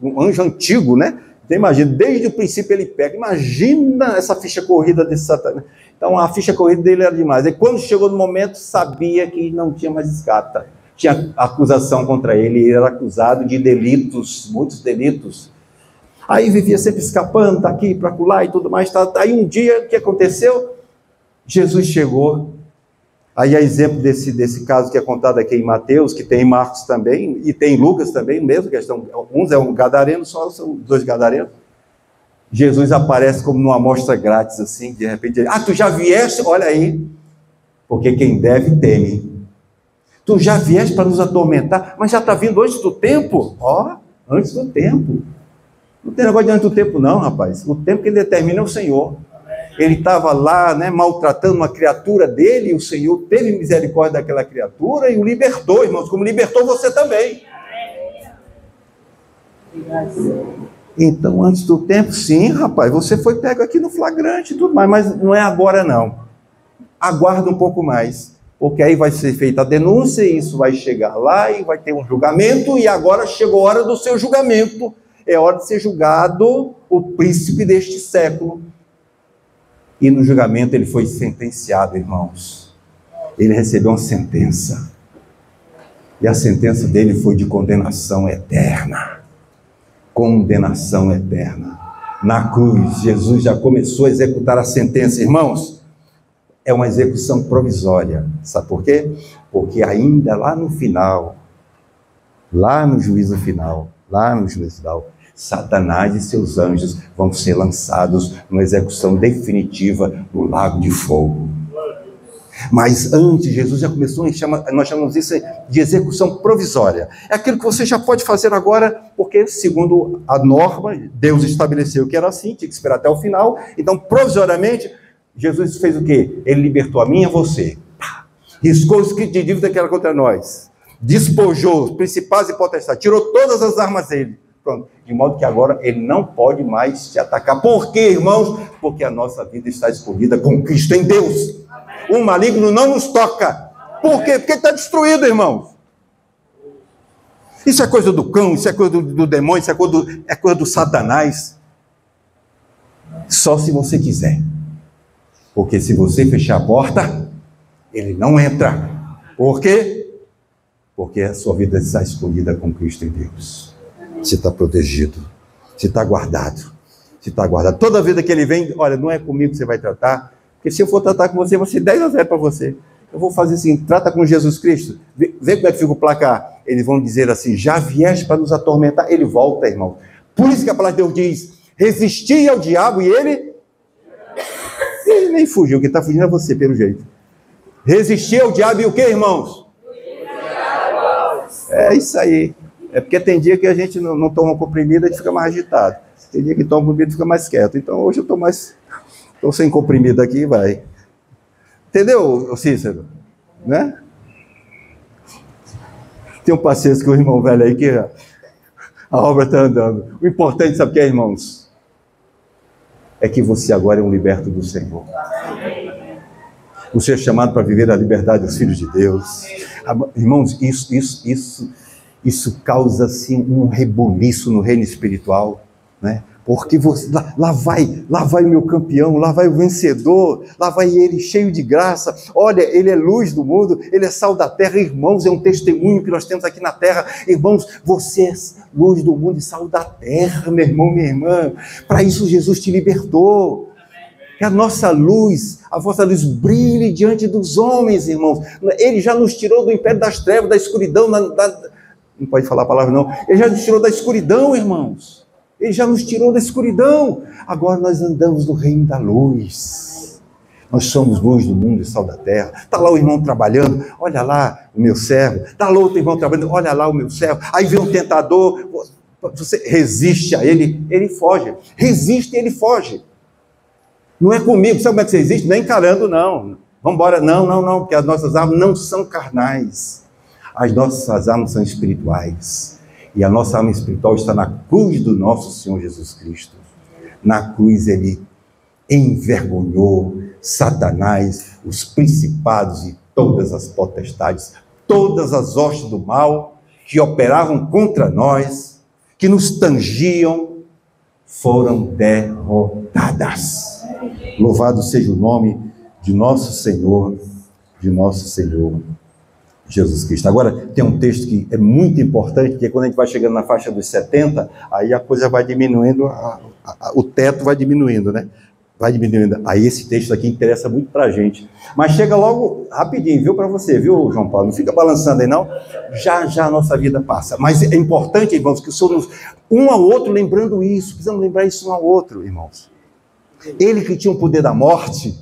um anjo antigo, né? Você imagina, desde o princípio ele peca. Imagina essa ficha corrida desse Satanás. Então a ficha corrida dele era demais. E quando chegou no momento, sabia que não tinha mais escapa. Tinha acusação contra ele, ele era acusado de delitos, muitos delitos. Aí vivia sempre escapando daqui para lá e tudo mais. Aí um dia, o que aconteceu? Jesus chegou. Aí é exemplo desse caso que é contado aqui em Mateus, que tem em Marcos também, e tem em Lucas também, mesmo questão. Uns é um gadareno, só são dois gadarenos. Jesus aparece como numa amostra grátis, assim, de repente, tu já vieste? Olha aí, porque quem deve teme. Tu já vieste para nos atormentar, mas já está vindo antes do tempo? Antes do tempo. Não tem negócio de antes do tempo não, rapaz. O tempo que ele determina é o Senhor. Ele estava lá, né, maltratando uma criatura dele, e o Senhor teve misericórdia daquela criatura e o libertou, irmãos, como libertou você também. Então, antes do tempo, sim, rapaz, você foi pego aqui no flagrante e tudo mais, mas não é agora não. Aguarda um pouco mais, porque aí vai ser feita a denúncia, e isso vai chegar lá, e vai ter um julgamento, e agora chegou a hora do seu julgamento. É hora de ser julgado o príncipe deste século. E no julgamento ele foi sentenciado, irmãos. Ele recebeu uma sentença. E a sentença dele foi de condenação eterna. Condenação eterna. Na cruz, Jesus já começou a executar a sentença, irmãos. É uma execução provisória. Sabe por quê? Porque ainda lá no final, lá no juízo final, Satanás e seus anjos vão ser lançados numa execução definitiva no lago de fogo. Mas antes, Jesus já começou, nós chamamos isso de execução provisória. É aquilo que você já pode fazer agora, porque segundo a norma, Deus estabeleceu que era assim, tinha que esperar até o final. Então, provisoriamente, Jesus fez o quê? Ele libertou a mim e a você. Riscou o escrito de dívida que era contra nós. Despojou os principais e potestades, tirou todas as armas dele. Pronto. De modo que agora ele não pode mais te atacar. Por quê, irmãos? Porque a nossa vida está escolhida com Cristo em Deus. O maligno não nos toca. Por quê? Porque está destruído, irmãos. Isso é coisa do cão, isso é coisa do demônio, isso é coisa do Satanás. Só se você quiser. Porque se você fechar a porta, ele não entra. Por quê? Porque a sua vida está escolhida com Cristo em Deus. Você está protegido, você está guardado, você está guardado. Toda vida que ele vem, olha, não é comigo que você vai tratar, porque se eu for tratar com você, vai ser 10-0 para você. Eu vou fazer assim, trata com Jesus Cristo, vê como é que fica o placar. Eles vão dizer assim, já vieste para nos atormentar. Ele volta, irmão. Por isso que a palavra de Deus diz, resistir ao diabo e ele nem fugiu, quem está fugindo é você, pelo jeito. Resistir ao diabo e o que, irmãos? É isso aí. É porque tem dia que a gente não toma comprimido, a gente fica mais agitado. Tem dia que toma comprimido e fica mais quieto. Então hoje eu estou sem comprimido aqui e vai. Entendeu, Cícero? Né? Tem um paciente com o irmão velho aí que a obra está andando. O importante, sabe o que é, irmãos? É que você agora é um liberto do Senhor. Você é chamado para viver a liberdade dos filhos de Deus. Irmãos, isso causa assim um rebuliço no reino espiritual, né? Porque você, lá vai o meu campeão, lá vai o vencedor, lá vai ele cheio de graça. Olha, ele é luz do mundo, ele é sal da terra. Irmãos, é um testemunho que nós temos aqui na terra. Irmãos, você é luz do mundo e sal da terra, meu irmão, minha irmã. Para isso Jesus te libertou. Que a nossa luz, a vossa luz brilhe diante dos homens, irmãos. Ele já nos tirou do império das trevas, da escuridão, não pode falar a palavra não. Ele já nos tirou da escuridão, irmãos. Ele já nos tirou da escuridão. Agora nós andamos no reino da luz. Nós somos luz do mundo e sal da terra. Está lá o irmão trabalhando, olha lá o meu servo. Está lá outro irmão trabalhando, olha lá o meu servo. Aí vem um tentador, você resiste a ele, ele foge. Resiste e ele foge. Não é comigo, sabe como é que você resiste? Não é encarando, não. Vamos embora, não, porque as nossas armas não são carnais. As nossas armas são espirituais. E a nossa arma espiritual está na cruz do nosso Senhor Jesus Cristo. Na cruz ele envergonhou Satanás, os principados e todas as potestades, todas as hostes do mal que operavam contra nós, que nos tangiam, foram derrotadas. Louvado seja o nome de nosso Senhor Jesus Cristo. Agora, tem um texto que é muito importante, que é quando a gente vai chegando na faixa dos 70, aí a coisa vai diminuindo, o teto vai diminuindo, né? Vai diminuindo. Aí esse texto aqui interessa muito pra gente. Mas chega logo rapidinho, viu, para você, viu, João Paulo? Não fica balançando aí, não. Já a nossa vida passa. Mas é importante, irmãos, que o Senhor nos... um ao outro lembrando isso. Precisamos lembrar isso um ao outro, irmãos. Ele que tinha o poder da morte,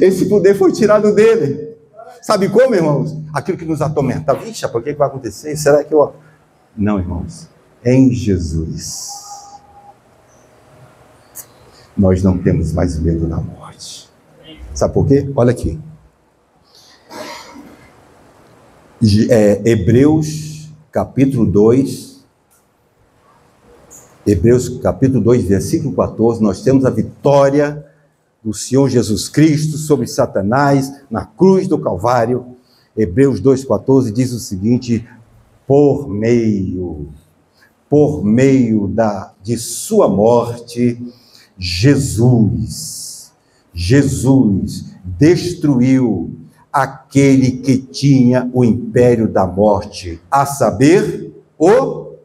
esse poder foi tirado dele. Sabe como, irmãos? Aquilo que nos atormentava. Vixe, por que vai acontecer? Será que eu... Não, irmãos. Em Jesus, nós não temos mais medo da morte. Sabe por quê? Olha aqui. Hebreus, capítulo 2. Hebreus, capítulo 2, versículo 14. Nós temos a vitória do Senhor Jesus Cristo sobre Satanás na cruz do Calvário. Hebreus 2,14 diz o seguinte: por meio de sua morte, Jesus destruiu aquele que tinha o império da morte, a saber, o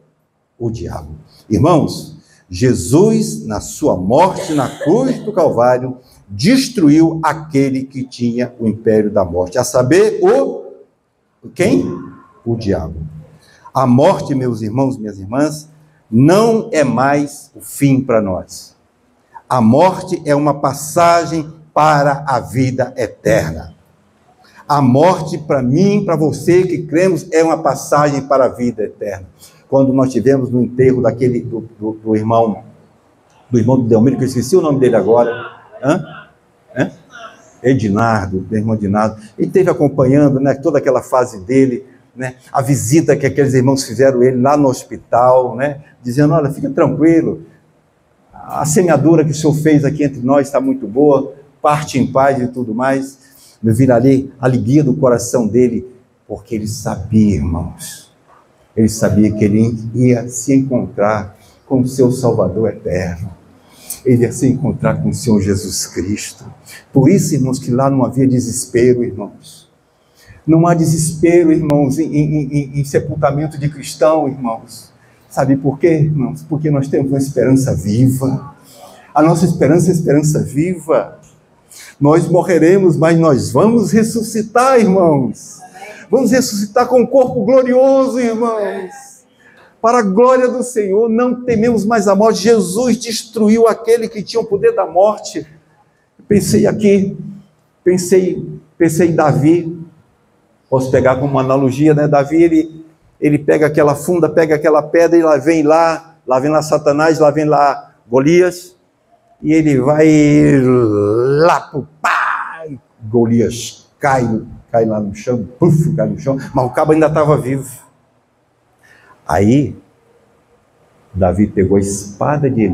diabo. Irmãos, Jesus, na sua morte na cruz do Calvário, destruiu aquele que tinha o império da morte, a saber, quem? O diabo. A morte, meus irmãos, minhas irmãs, não é mais o fim para nós. A morte é uma passagem para a vida eterna. A morte, para mim, para você que cremos, é uma passagem para a vida eterna. Quando nós tivemos no enterro daquele, do irmão do Delmiro, que eu esqueci o nome dele agora, Ednardo, meu irmão Ednardo, ele esteve acompanhando, né, toda aquela fase dele, né, a visita que aqueles irmãos fizeram ele lá no hospital, né, dizendo, olha, fica tranquilo, a semeadura que o Senhor fez aqui entre nós está muito boa, parte em paz e tudo mais. Eu vi ali a alegria do coração dele, porque ele sabia, irmãos, ele sabia que ele ia se encontrar com o seu Salvador eterno, ele ia se encontrar com o Senhor Jesus Cristo. Por isso, irmãos, que lá não havia desespero, irmãos. Não há desespero, irmãos, em sepultamento de cristão, irmãos. Sabe por quê, irmãos? Porque nós temos uma esperança viva. A nossa esperança é esperança viva. Nós morreremos, mas nós vamos ressuscitar, irmãos. Vamos ressuscitar com um corpo glorioso, irmãos. Para a glória do Senhor, não tememos mais a morte. Jesus destruiu aquele que tinha o poder da morte. Pensei aqui, pensei em Davi. Posso pegar como uma analogia, né? Davi, ele pega aquela funda, pega aquela pedra e lá vem lá Satanás, lá vem lá Golias, e ele vai lá pro pá, Golias cai lá no chão, cai no chão, mas o cabo ainda estava vivo. Aí, Davi pegou a espada de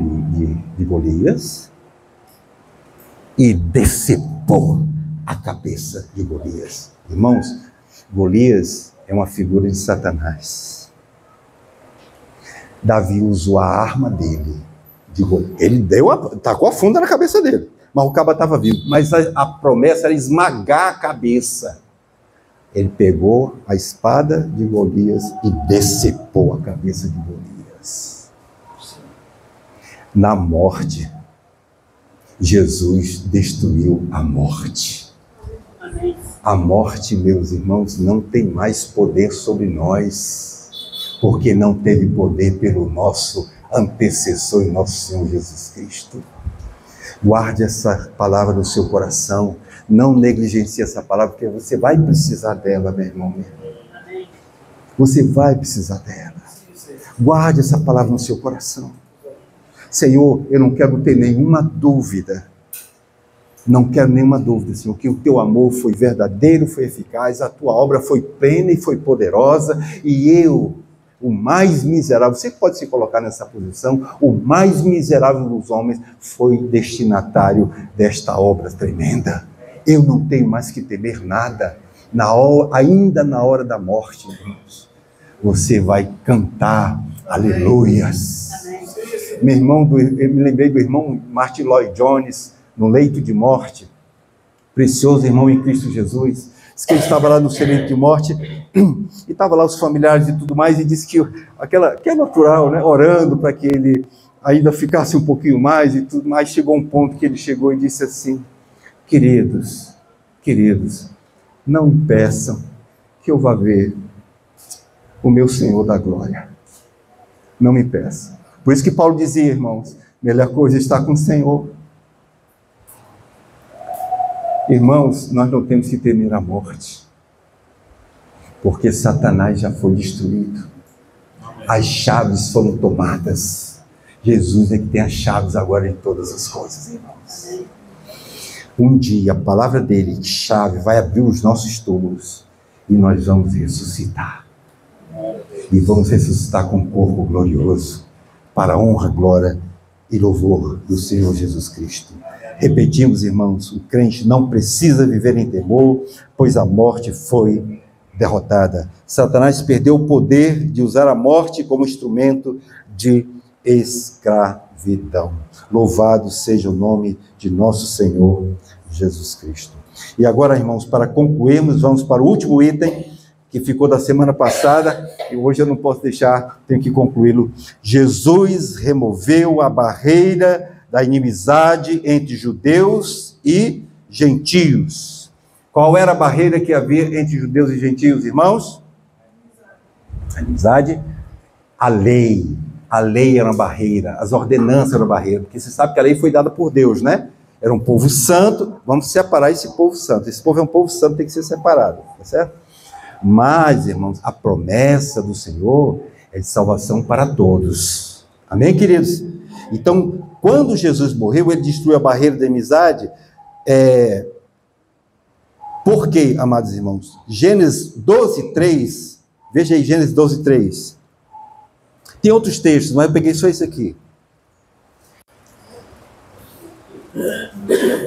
Golias e decepou a cabeça de Golias. Irmãos, Golias é uma figura de Satanás. Davi usou a arma dele, de Golias. Ele tacou a funda na cabeça dele, mas o cabo estava vivo. Mas a promessa era esmagar a cabeça. Ele pegou a espada de Golias e decepou a cabeça de Golias. Na morte, Jesus destruiu a morte. A morte, meus irmãos, não tem mais poder sobre nós, porque não teve poder pelo nosso antecessor e nosso Senhor Jesus Cristo. Guarde essa palavra no seu coração, não negligencie essa palavra, porque você vai precisar dela, meu irmão. Você vai precisar dela. Guarde essa palavra no seu coração. Senhor, eu não quero ter nenhuma dúvida. Não quero nenhuma dúvida, Senhor, que o teu amor foi verdadeiro, foi eficaz, a tua obra foi plena e foi poderosa, e eu, o mais miserável, você pode se colocar nessa posição, o mais miserável dos homens foi destinatário desta obra tremenda. Eu não tenho mais que temer nada, ainda na hora da morte, irmãos. Você vai cantar aleluias. Meu irmão, eu me lembrei do irmão Martin Lloyd Jones, no leito de morte, precioso irmão em Cristo Jesus. Diz que ele estava lá no seu leito de morte, e estava lá os familiares e tudo mais, e disse que que é natural, né, orando para que ele ainda ficasse um pouquinho mais e tudo mais. Chegou um ponto que ele chegou e disse assim: queridos, não me peçam que eu vá ver o meu Senhor da glória. Não me peçam. Por isso que Paulo dizia, irmãos, melhor coisa é estar com o Senhor. Irmãos, nós não temos que temer a morte, porque Satanás já foi destruído. As chaves foram tomadas. Jesus é que tem as chaves agora de todas as coisas, irmãos. Um dia a palavra dele, chave, vai abrir os nossos túmulos e nós vamos ressuscitar. E vamos ressuscitar com um corpo glorioso, para a honra, glória e louvor do Senhor Jesus Cristo. Repetimos, irmãos, o crente não precisa viver em temor, pois a morte foi derrotada. Satanás perdeu o poder de usar a morte como instrumento de escravidão. Louvado seja o nome de nosso Senhor Jesus Cristo. E agora, irmãos, para concluirmos, vamos para o último item, que ficou da semana passada, e hoje eu não posso deixar, tenho que concluí-lo. Jesus removeu a barreira da inimizade entre judeus e gentios. Qual era a barreira que havia entre judeus e gentios, irmãos? A inimizade. A lei. A lei era uma barreira, as ordenanças eram uma barreira, porque você sabe que a lei foi dada por Deus, né? Era um povo santo, vamos separar esse povo santo. Esse povo é um povo santo, tem que ser separado, tá certo? Mas, irmãos, a promessa do Senhor é de salvação para todos. Amém, queridos? Então, quando Jesus morreu, ele destruiu a barreira da amizade. Por quê, amados irmãos? Gênesis 12, 3. Veja aí, Gênesis 12, 3. Tem outros textos, mas eu peguei só esse aqui.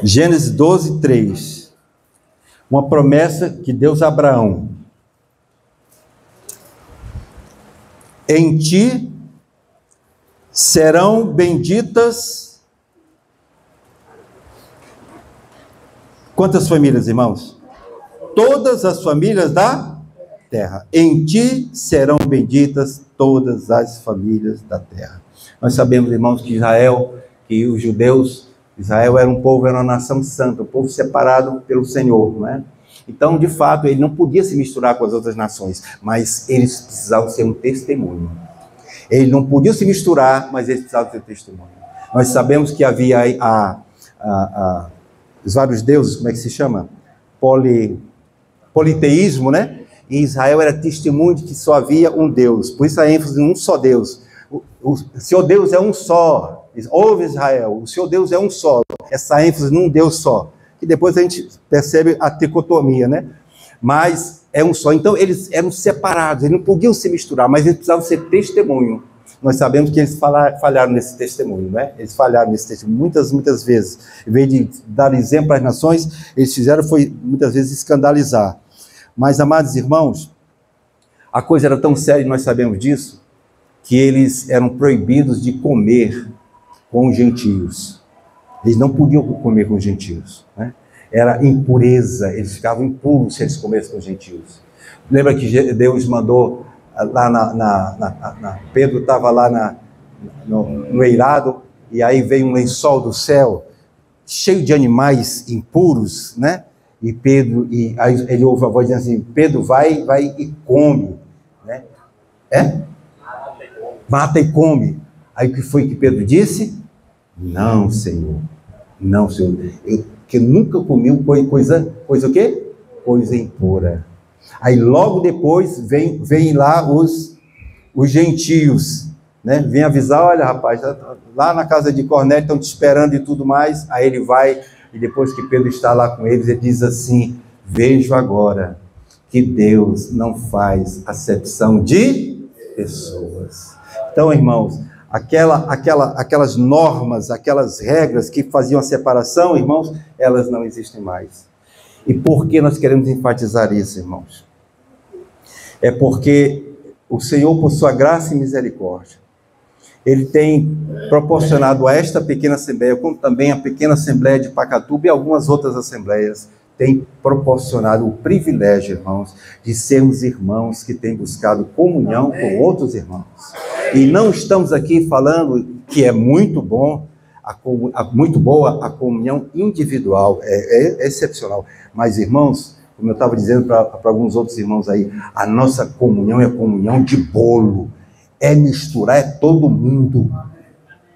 Gênesis 12, 3. Uma promessa que Deus a Abraão. Em ti serão benditas quantas famílias, irmãos? Todas as famílias da terra. Em ti serão benditas todas as famílias da terra. Nós sabemos, irmãos, que os judeus, Israel era um povo, era uma nação santa, um povo separado pelo Senhor, não é? Então, de fato, ele não podia se misturar com as outras nações, mas eles precisavam ser um testemunho. Eles não podiam se misturar, mas eles precisavam ter testemunho. Nós sabemos que havia os vários deuses, como é que se chama? Politeísmo, né? Em Israel era testemunho de que só havia um Deus. Por isso a ênfase em um só Deus. O Senhor Deus é um só. Ouve, Israel, o Senhor Deus é um só. Essa ênfase num Deus só. E depois a gente percebe a tricotomia, né? Mas é um só. Então eles eram separados, eles não podiam se misturar, mas eles precisavam ser testemunho. Nós sabemos que eles falharam nesse testemunho, né? Eles falharam nesse testemunho muitas vezes. Em vez de dar exemplo às nações, eles fizeram foi muitas vezes escandalizar. Mas, amados irmãos, a coisa era tão séria, e nós sabemos disso, que eles eram proibidos de comer com os gentios. Eles não podiam comer com os gentios, né? Era impureza, eles ficavam impuros se eles comessem com os gentios. Lembra que Deus mandou lá Pedro estava lá no eirado, e aí veio um lençol do céu, cheio de animais impuros, né? E Pedro, e aí ele ouve a voz dizendo assim: Pedro, vai e come, né? Mata e come. Aí o que foi que Pedro disse? Não, Senhor. Não, Senhor. Eu que nunca comi coisa o quê? Coisa impura. Aí logo depois vem lá os gentios, né? Vem avisar: olha, rapaz, lá na casa de Cornélio estão te esperando e tudo mais. Aí ele vai, e depois que Pedro está lá com eles, ele diz assim: vejo agora que Deus não faz acepção de pessoas. Então, irmãos, aquelas normas, aquelas regras que faziam a separação, irmãos, elas não existem mais. E por que nós queremos enfatizar isso, irmãos? É porque o Senhor, por sua graça e misericórdia, Ele tem proporcionado a esta pequena assembleia, como também a pequena assembleia de Pacatuba e algumas outras assembleias, tem proporcionado o privilégio, irmãos, de sermos irmãos que têm buscado comunhão com outros irmãos. E não estamos aqui falando que é muito bom, muito boa a comunhão individual, é excepcional. Mas, irmãos, como eu estava dizendo para alguns outros irmãos aí, a nossa comunhão é comunhão de bolo, é misturar, é todo mundo.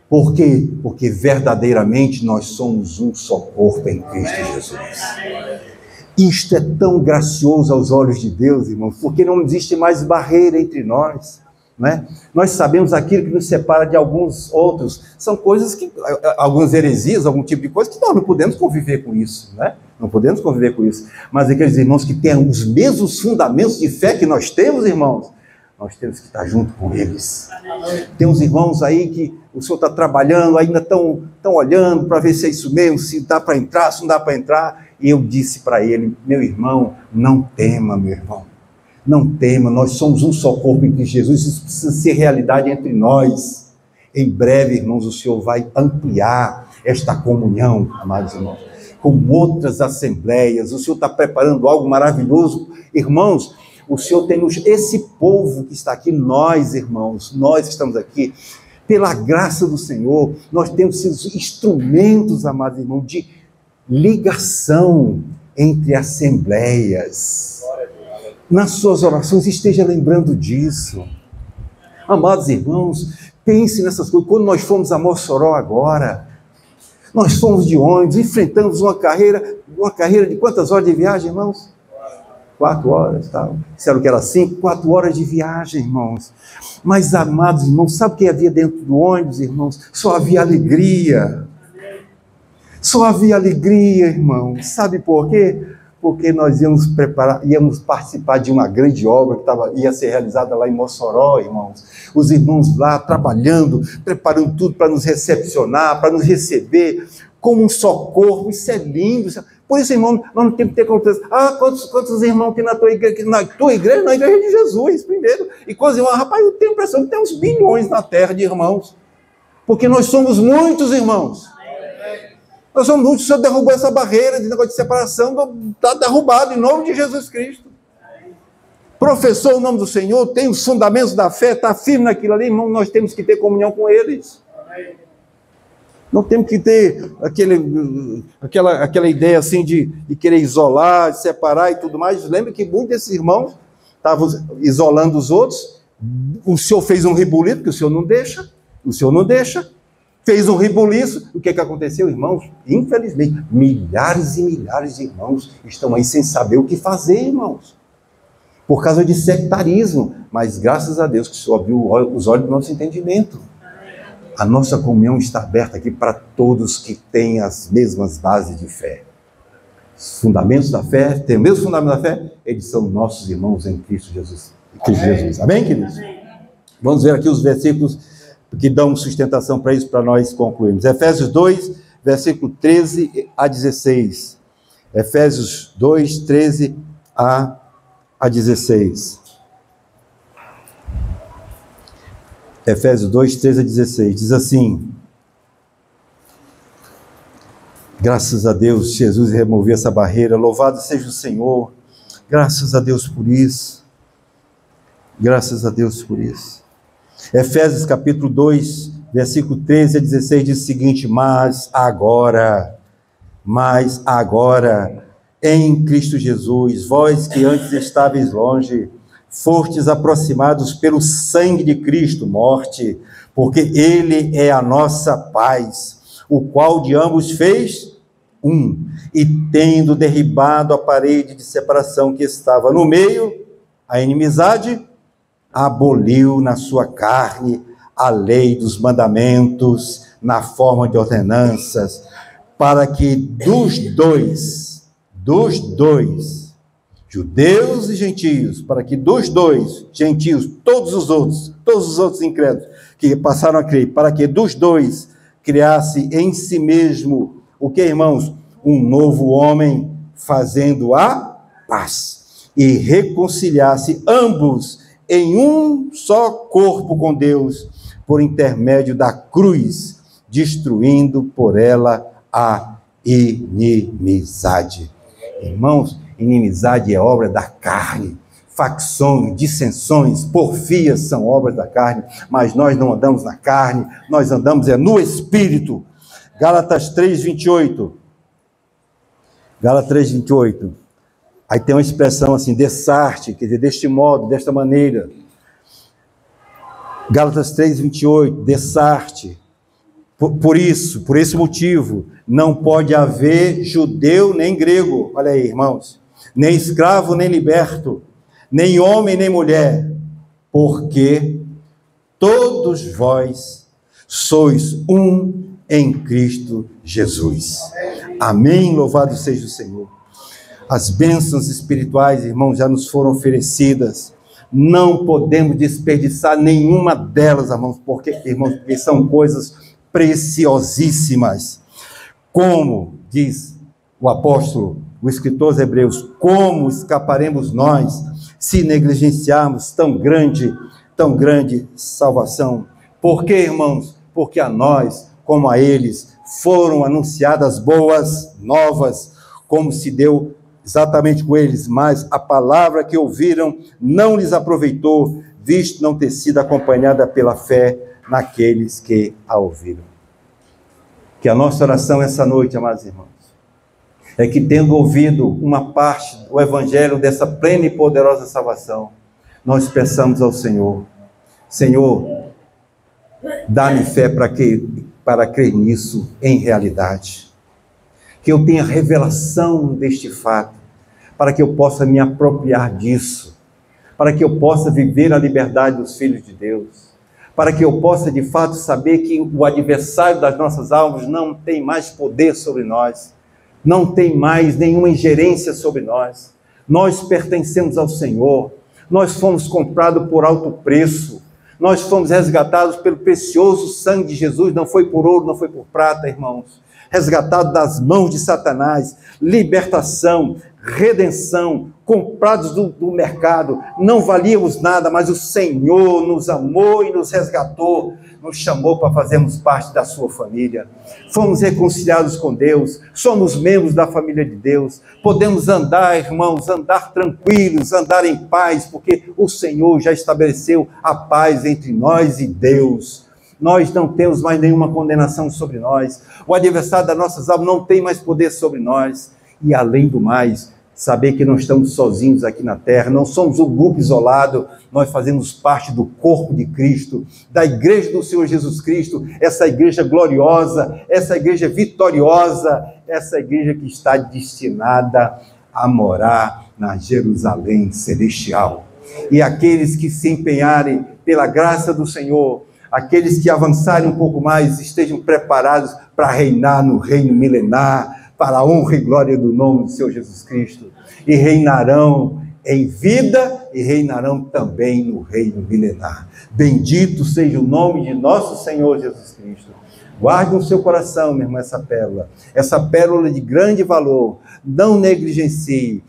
Por quê? Porque verdadeiramente nós somos um só corpo em Cristo Jesus. Isto é tão gracioso aos olhos de Deus, irmãos, porque não existe mais barreira entre nós, né? Nós sabemos aquilo que nos separa de alguns outros. São coisas que, algumas heresias, algum tipo de coisa que nós não podemos conviver com isso, né? Não podemos conviver com isso. Mas aqueles irmãos que têm os mesmos fundamentos de fé que nós temos, irmãos, nós temos que estar junto com eles. Tem uns irmãos aí que o senhor está trabalhando, ainda estão olhando para ver se é isso mesmo, se dá para entrar, se não dá para entrar. E eu disse para ele: meu irmão, não tema, meu irmão. Não tema, nós somos um só corpo em Cristo Jesus, isso precisa ser realidade entre nós. Em breve, irmãos, o Senhor vai ampliar esta comunhão, amados irmãos, com outras assembleias. O Senhor está preparando algo maravilhoso. Irmãos, o Senhor tem esse povo que está aqui, nós, irmãos, nós estamos aqui, pela graça do Senhor, nós temos sido instrumentos, amados irmãos, de ligação entre assembleias. Nas suas orações, esteja lembrando disso. Amados irmãos, pense nessas coisas. Quando nós fomos a Mossoró agora, nós fomos de ônibus, enfrentamos uma carreira de quantas horas de viagem, irmãos? 4 horas, tá? Disseram que era 5, 4 horas de viagem, irmãos. Mas, amados irmãos, sabe o que havia dentro do ônibus, irmãos? Só havia alegria. Só havia alegria, irmãos. Sabe por quê? Porque nós íamos participar de uma grande obra que ia ser realizada lá em Mossoró, irmãos. Os irmãos lá trabalhando, preparando tudo para nos recepcionar, para nos receber como um só corpo. Isso é lindo. Por isso, irmão, nós não temos que ter confiança. Quantos irmãos tem na tua igreja? Na tua igreja? Na igreja de Jesus, primeiro. E quantos irmãos? Rapaz, eu tenho a impressão que tem uns bilhões na terra de irmãos. Porque nós somos muitos irmãos. Nós somos muitos. O Senhor derrubou essa barreira de negócio de separação. Está derrubado em nome de Jesus Cristo. Professou o nome do Senhor, tem os fundamentos da fé, está firme naquilo ali, irmão, nós temos que ter comunhão com eles. Não temos que ter aquela ideia assim de querer isolar, de separar e tudo mais. Lembra que muitos desses irmãos estavam isolando os outros. O Senhor fez um rebuliço, porque o Senhor não deixa. Fez um rebuliço. O que aconteceu, irmãos? Infelizmente, milhares e milhares de irmãos estão aí sem saber o que fazer, irmãos. Por causa de sectarismo. Mas graças a Deus que o Senhor abriu os olhos do nosso entendimento. A nossa comunhão está aberta aqui para todos que têm as mesmas bases de fé. Os fundamentos da fé, tem o mesmo fundamento da fé, eles são nossos irmãos em Cristo Jesus. Amém, queridos? Vamos ver aqui os versículos que dão sustentação para isso, para nós concluirmos. Efésios 2, versículo 13 a 16. Efésios 2, 13 a 16. Efésios 2, 13 a 16, diz assim: graças a Deus, Jesus removeu essa barreira, louvado seja o Senhor, graças a Deus por isso, graças a Deus por isso. Efésios capítulo 2, versículo 13 a 16, diz o seguinte: mas agora, mas agora, em Cristo Jesus, vós que antes estáveis longe, fostes aproximados pelo sangue de Cristo, morte, porque Ele é a nossa paz, o qual de ambos fez um, e tendo derribado a parede de separação que estava no meio, a inimizade, aboliu na sua carne a lei dos mandamentos, na forma de ordenanças, para que dos dois, judeus e gentios, para que dos dois, gentios, todos os outros incrédulos, que passaram a crer, para que dos dois criasse em si mesmo, o que, irmãos? Um novo homem, fazendo a paz, e reconciliasse ambos em um só corpo com Deus, por intermédio da cruz, destruindo por ela a inimizade. Irmãos, inimizade é obra da carne. Facções, dissensões, porfias são obras da carne, mas nós não andamos na carne, nós andamos no Espírito. Gálatas 3:28. Gálatas 3:28. Aí tem uma expressão assim, dessarte, quer dizer, deste modo, desta maneira. Gálatas 3:28, dessarte. Por esse motivo, não pode haver judeu nem grego, olha aí, irmãos, nem escravo nem liberto, nem homem nem mulher, porque todos vós sois um em Cristo Jesus. Amém, louvado seja o Senhor. As bênçãos espirituais, irmãos, já nos foram oferecidas, não podemos desperdiçar nenhuma delas, irmãos, porque são coisas preciosíssimas. Como diz o apóstolo, o escritor aos Hebreus, como escaparemos nós se negligenciarmos tão grande salvação? Por quê, irmãos? Porque a nós, como a eles, foram anunciadas boas novas, como se deu exatamente com eles, mas a palavra que ouviram não lhes aproveitou, visto não ter sido acompanhada pela fé naqueles que a ouviram. Que a nossa oração essa noite, amados irmãos, é que, tendo ouvido uma parte do evangelho dessa plena e poderosa salvação, nós peçamos ao Senhor: Senhor, dá-me fé para crer nisso em realidade, que eu tenha revelação deste fato, para que eu possa me apropriar disso, para que eu possa viver a liberdade dos filhos de Deus, para que eu possa de fato saber que o adversário das nossas almas não tem mais poder sobre nós, não tem mais nenhuma ingerência sobre nós. Nós pertencemos ao Senhor, nós fomos comprados por alto preço, nós fomos resgatados pelo precioso sangue de Jesus, não foi por ouro, não foi por prata, irmãos, resgatados das mãos de Satanás, libertação, redenção, comprados do mercado, não valíamos nada, mas o Senhor nos amou e nos resgatou, nos chamou para fazermos parte da sua família. Fomos reconciliados com Deus, somos membros da família de Deus, podemos andar, irmãos, andar tranquilos, andar em paz, porque o Senhor já estabeleceu a paz entre nós e Deus. Nós não temos mais nenhuma condenação sobre nós, o adversário das nossas almas não tem mais poder sobre nós, e além do mais, saber que não estamos sozinhos aqui na terra, não somos um grupo isolado, nós fazemos parte do corpo de Cristo, da igreja do Senhor Jesus Cristo, essa igreja gloriosa, essa igreja vitoriosa, essa igreja que está destinada a morar na Jerusalém celestial. E aqueles que se empenharem pela graça do Senhor, aqueles que avançarem um pouco mais, estejam preparados para reinar no reino milenar, para a honra e glória do nome do Senhor Jesus Cristo, e reinarão em vida e reinarão também no reino milenar. Bendito seja o nome de nosso Senhor Jesus Cristo. Guarde no seu coração, meu irmão, essa pérola de grande valor. Não negligencie,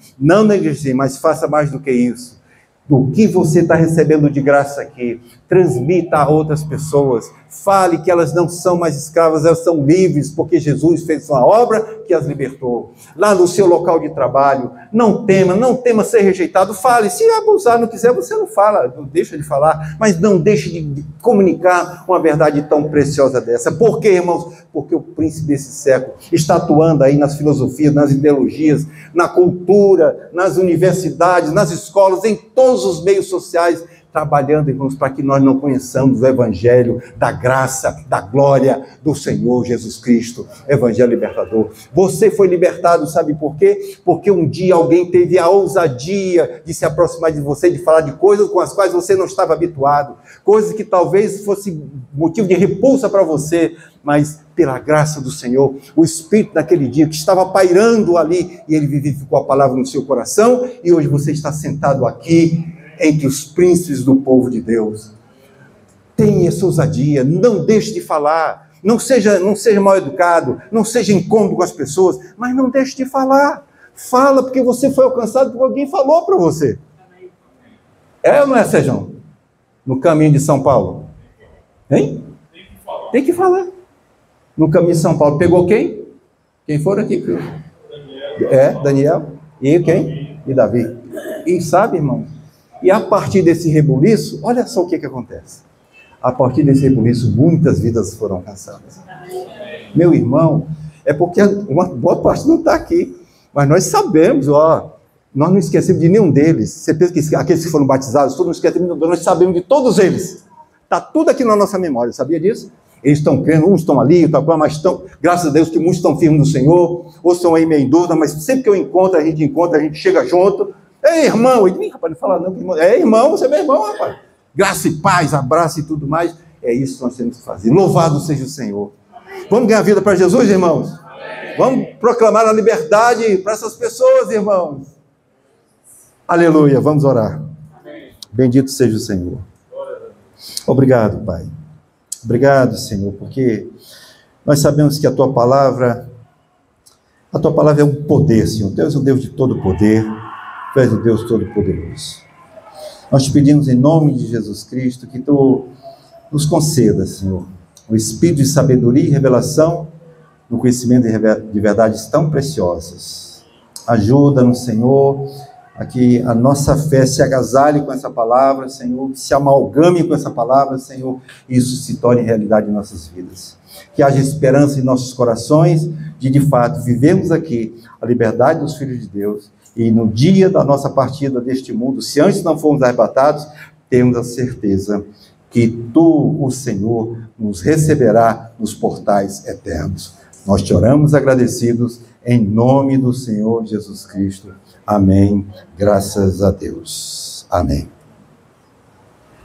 mas faça mais do que isso. Do que você está recebendo de graça aqui, transmita a outras pessoas, fale que elas não são mais escravas, elas são livres, porque Jesus fez uma obra que as libertou. Lá no seu local de trabalho, não tema ser rejeitado. Fale, se abusar, não quiser, você não fala, não deixa de falar, mas não deixe de comunicar uma verdade tão preciosa dessa. Por quê, irmãos? Porque o príncipe desse século está atuando aí nas filosofias, nas ideologias, na cultura, nas universidades, nas escolas, em todos os meios sociais, trabalhando, irmãos, para que nós não conheçamos o Evangelho da graça, da glória do Senhor Jesus Cristo, Evangelho libertador. Você foi libertado, sabe por quê? Porque um dia alguém teve a ousadia de se aproximar de você, de falar de coisas com as quais você não estava habituado, coisas que talvez fosse motivo de repulsa para você, mas pela graça do Senhor, o Espírito naquele dia que estava pairando ali, e ele vivificou a palavra no seu coração, e hoje você está sentado aqui, entre os príncipes do povo de Deus. Tenha essa ousadia, não deixe de falar, não seja mal educado, não seja incômodo com as pessoas, mas não deixe de falar. Fala porque você foi alcançado porque alguém falou para você. É ou não é, Sejão? No caminho de São Paulo? Hein? Tem que falar. No caminho de São Paulo, pegou quem? Quem for aqui? Daniel. E quem? E Davi. E sabe, irmão? E a partir desse rebuliço, olha só o que acontece. A partir desse rebuliço, muitas vidas foram alcançadas. Meu irmão, é porque uma boa parte não está aqui. Mas nós sabemos, nós não esquecemos de nenhum deles. Você pensa que aqueles que foram batizados, todos não esquecemos, nós sabemos de todos eles. Está tudo aqui na nossa memória, sabia disso? Eles estão crendo, uns estão ali, mas estão, graças a Deus que muitos estão firmes no Senhor, ou estão aí meio em dúvida, mas sempre que eu encontro, a gente chega junto. Ei, irmão, rapaz, não fala não, irmão. É irmão, você é meu irmão, rapaz. Graça e paz, abraço e tudo mais. É isso que nós temos que fazer. Louvado seja o Senhor. Vamos ganhar vida para Jesus, irmãos? Amém. Vamos proclamar a liberdade para essas pessoas, irmãos. Aleluia, vamos orar. Amém. Bendito seja o Senhor. Obrigado, Pai. Obrigado, Senhor, porque nós sabemos que a Tua palavra é um poder, Senhor. Deus é o Deus de todo poder. Tu és o Deus Todo-Poderoso. Nós te pedimos em nome de Jesus Cristo que Tu nos conceda, Senhor, o espírito de sabedoria e revelação no conhecimento de verdades tão preciosas. Ajuda-nos, Senhor, a que a nossa fé se agasalhe com essa palavra, Senhor, que se amalgame com essa palavra, Senhor, e isso se torne realidade em nossas vidas. Que haja esperança em nossos corações de fato, vivemos aqui a liberdade dos filhos de Deus. E no dia da nossa partida deste mundo, se antes não fomos arrebatados, temos a certeza que Tu, o Senhor, nos receberá nos portais eternos. Nós te oramos agradecidos em nome do Senhor Jesus Cristo. Amém. Graças a Deus. Amém.